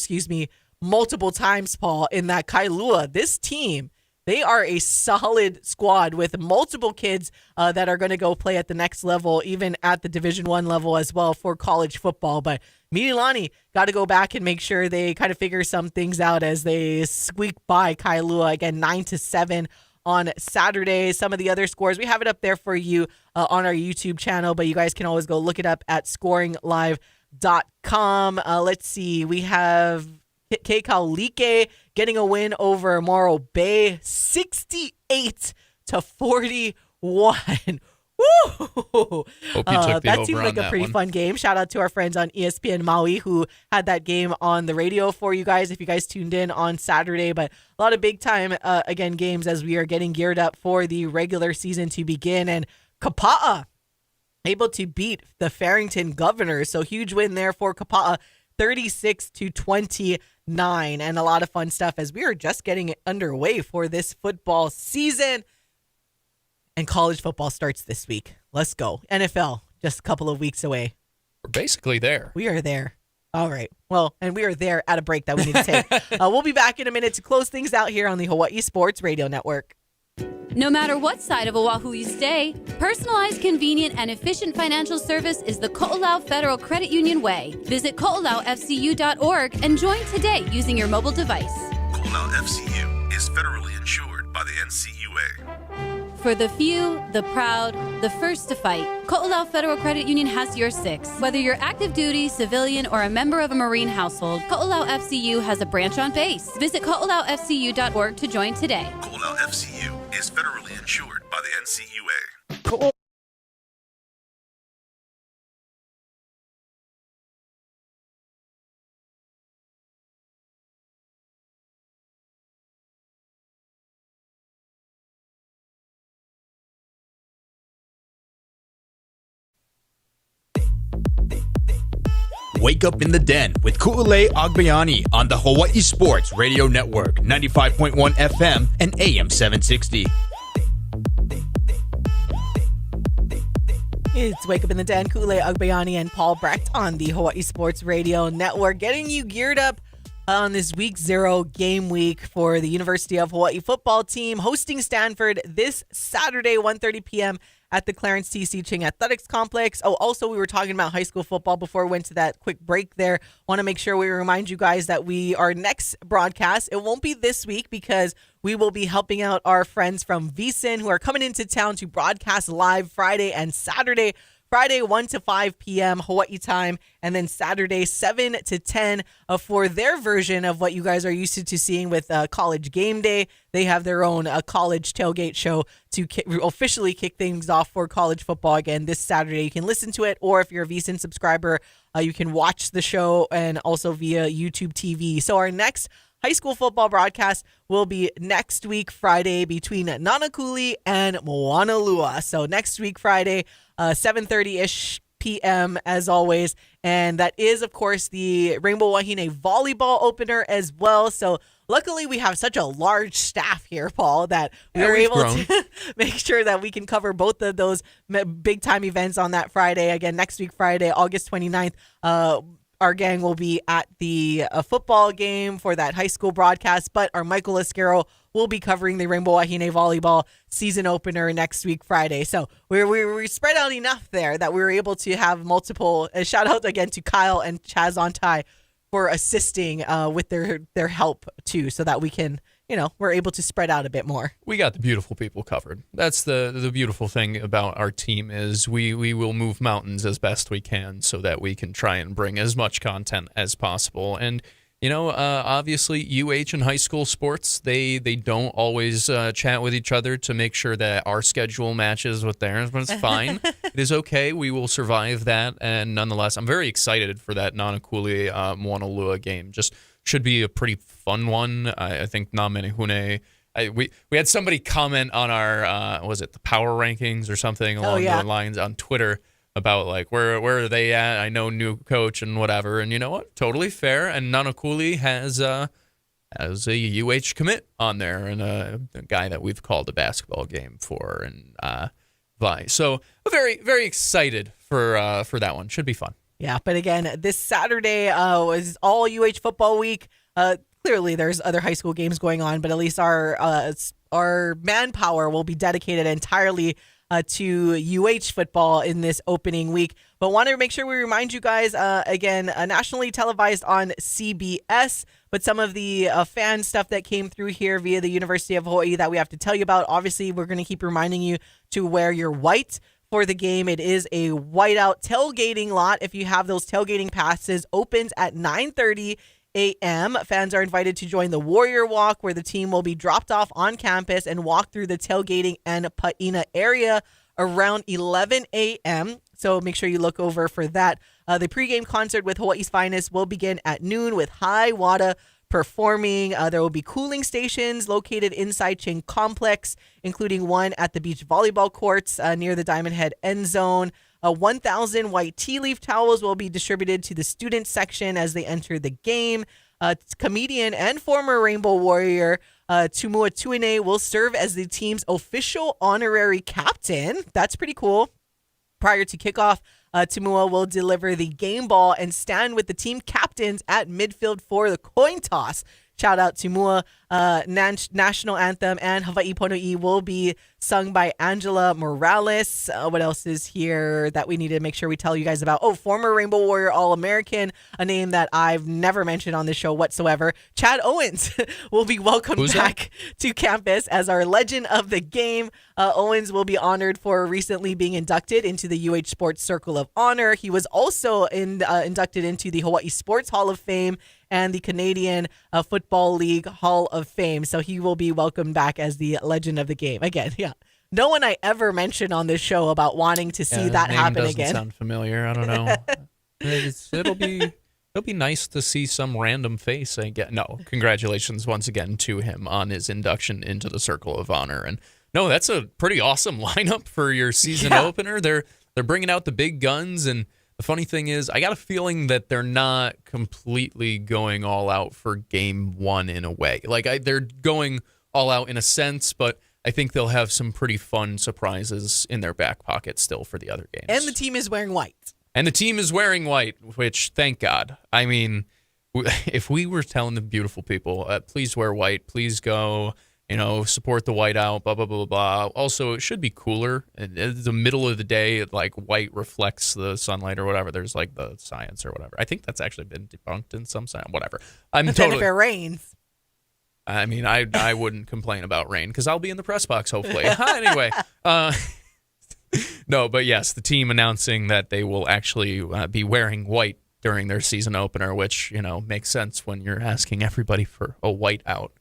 multiple times, Paul, in that Kailua, this team, they are a solid squad with multiple kids that are going to go play at the next level, even at the Division I level as well for college football. But Mililani got to go back and make sure they kind of figure some things out as they squeak by Kailua again, 9-7 on Saturday. Some of the other scores, we have it up there for you on our YouTube channel, but you guys can always go look it up at scoringlive.com. Let's see, we have Cal Ripken getting a win over Morro Bay, 68-41. Woo! Hope you took the that over seemed like on a that pretty one. fun game. Shout out to our friends on ESPN Maui who had that game on the radio for you guys if you guys tuned in on Saturday. But a lot of big time, games as we are getting geared up for the regular season to begin. And Kapa'a able to beat the Farrington Governors. So huge win there for Kapa'a, 36-29, and a lot of fun stuff as we are just getting underway for this football season. And college football starts this week. Let's go. NFL, just a couple of weeks away. We're basically there. We are there. All right. Well, and we are there at a break that we need to take. We'll be back in a minute to close things out here on the Hawaii Sports Radio Network. No matter what side of Oahu you stay, personalized, convenient, and efficient financial service is the Ko'olau Federal Credit Union way. Visit ko'olaufcu.org and join today using your mobile device. Ko'olau FCU is federally insured by the NCUA. For the few, the proud, the first to fight, Ko'olau Federal Credit Union has your six. Whether you're active duty, civilian, or a member of a Marine household, Ko'olau FCU has a branch on base. Visit ko'olaufcu.org to join today. Ko'olau FCU is federally insured by the NCUA. Wake up in the den with Ku'ulei Agbayani on the Hawaii Sports Radio Network, 95.1 FM and AM 760. It's Wake Up in the Den, Ku'ulei Agbayani and Paul Brecht on the Hawaii Sports Radio Network, getting you geared up on this week 0 game week for the University of Hawaii football team hosting Stanford this Saturday, 1:30 p.m. at the Clarence T.C. Ching Athletics Complex. Oh, also, we were talking about high school football before we went to that quick break there. Want to make sure we remind you guys that our next broadcast, it won't be this week because we will be helping out our friends from VSiN who are coming into town to broadcast live Friday and Saturday. Friday, 1 to 5 p.m. Hawaii time, and then Saturday, 7 to 10 for their version of what you guys are used to seeing with College Game Day. They have their own college tailgate show to officially kick things off for college football again this Saturday. You can listen to it, or if you're a VSiN subscriber, you can watch the show and also via YouTube TV. So our next high school football broadcast will be next week, Friday, between Nanakuli and Moanalua. So next week, Friday, 7:30-ish p.m. as always. And that is, of course, the Rainbow Wahine volleyball opener as well. So luckily, we have such a large staff here, Paul, that we were able to make sure that we can cover both of those big-time events on that Friday. Again, next week, Friday, August 29th, our gang will be at the football game for that high school broadcast, but our Michael Esquero will be covering the Rainbow Wahine volleyball season opener next week, Friday. So we're spread out enough there that we were able to have multiple. Shout out again to Kyle and Chaz Ontai for assisting with their help too, so that we can we're able to spread out a bit more. We got the beautiful people covered. That's the beautiful thing about our team is we will move mountains as best we can so that we can try and bring as much content as possible. And obviously UH and high school sports, they don't always chat with each other to make sure that our schedule matches with theirs, but it's fine. It is okay. We will survive that. And nonetheless, I'm very excited for that Nanakuli Moanalua game. Just should be a pretty fun one. I think Namenehune. We had somebody comment on our was it the power rankings or something along those lines on Twitter about like where are they at? I know new coach and whatever, and you know what? Totally fair. And Nanakuli has a UH commit on there, and a guy that we've called a basketball game for, and Vi. So very very excited for that one. Should be fun. Yeah, but again, this Saturday was all UH football week. Clearly, there's other high school games going on, but at least our manpower will be dedicated entirely to UH football in this opening week. But want to make sure we remind you guys, again, nationally televised on CBS, but some of the fan stuff that came through here via the University of Hawaii that we have to tell you about. Obviously, we're going to keep reminding you to wear your white for the game. It is a whiteout tailgating lot. If you have those tailgating passes, opens at 9:30 a.m. Fans are invited to join the Warrior Walk, where the team will be dropped off on campus and walk through the tailgating and Pa'ina area around 11 a.m. So make sure you look over for that. The pregame concert with Hawaii's Finest will begin at noon with High Wada performing. There will be cooling stations located inside Ching Complex, including one at the beach volleyball courts near the Diamond Head end zone. 1,000 white tea leaf towels will be distributed to the student section as they enter the game. Comedian and former Rainbow Warrior Tumua Tuine will serve as the team's official honorary captain. That's pretty cool. Prior to kickoff, Tumua will deliver the game ball and stand with the team captains at midfield for the coin toss. Shout out to Mua. National Anthem and Hawaii Pono'i will be sung by Angela Morales. What else is here that we need to make sure we tell you guys about? Oh, former Rainbow Warrior All-American, a name that I've never mentioned on this show whatsoever. Chad Owens will be welcomed back to campus as our legend of the game. Owens will be honored for recently being inducted into the UH Sports Circle of Honor. He was also inducted into the Hawaii Sports Hall of Fame and the Canadian Football League Hall of Fame. So he will be welcomed back as the legend of the game. Again, yeah. No one I ever mentioned on this show about wanting to see that happen again. Doesn't sound familiar. I don't know. It'll be nice to see some random face. No, congratulations once again to him on his induction into the Circle of Honor. And no, that's a pretty awesome lineup for your season opener. They're bringing out the big guns, and the funny thing is, I got a feeling that they're not completely going all out for game one in a way. Like they're going all out in a sense, but I think they'll have some pretty fun surprises in their back pocket still for the other games. And the team is wearing white. Which, thank God. I mean, if we were telling the beautiful people, please wear white, please go, support the whiteout, blah, blah, blah, blah. Also, it should be cooler. In the middle of the day, like white reflects the sunlight or whatever. There's like the science or whatever. I think that's actually been debunked in some science, whatever. But then if it rains. I mean, I wouldn't complain about rain because I'll be in the press box, hopefully. Anyway, no, but yes, the team announcing that they will actually be wearing white during their season opener, which, makes sense when you're asking everybody for a white out.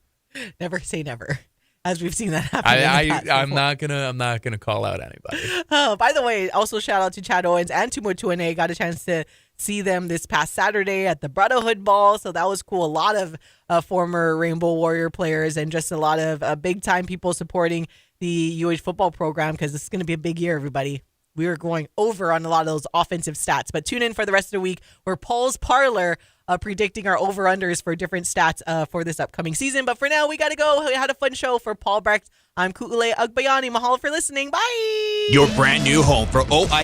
Never say never, as we've seen that happen. I'm not gonna call out anybody. Oh, by the way, also shout out to Chad Owens and Tumua Tuine. Got a chance to see them this past Saturday at the Brotherhood Ball, so that was cool. A lot of former Rainbow Warrior players and just a lot of big time people supporting the UH football program because this is going to be a big year, everybody. We were going over on a lot of those offensive stats, but tune in for the rest of the week where Paul's Parlor predicting our over-unders for different stats for this upcoming season. But for now, we got to go. We had a fun show for Paul Brecht. I'm Ku'ule Agbayani. Mahalo for listening. Bye! Your brand new home for OI.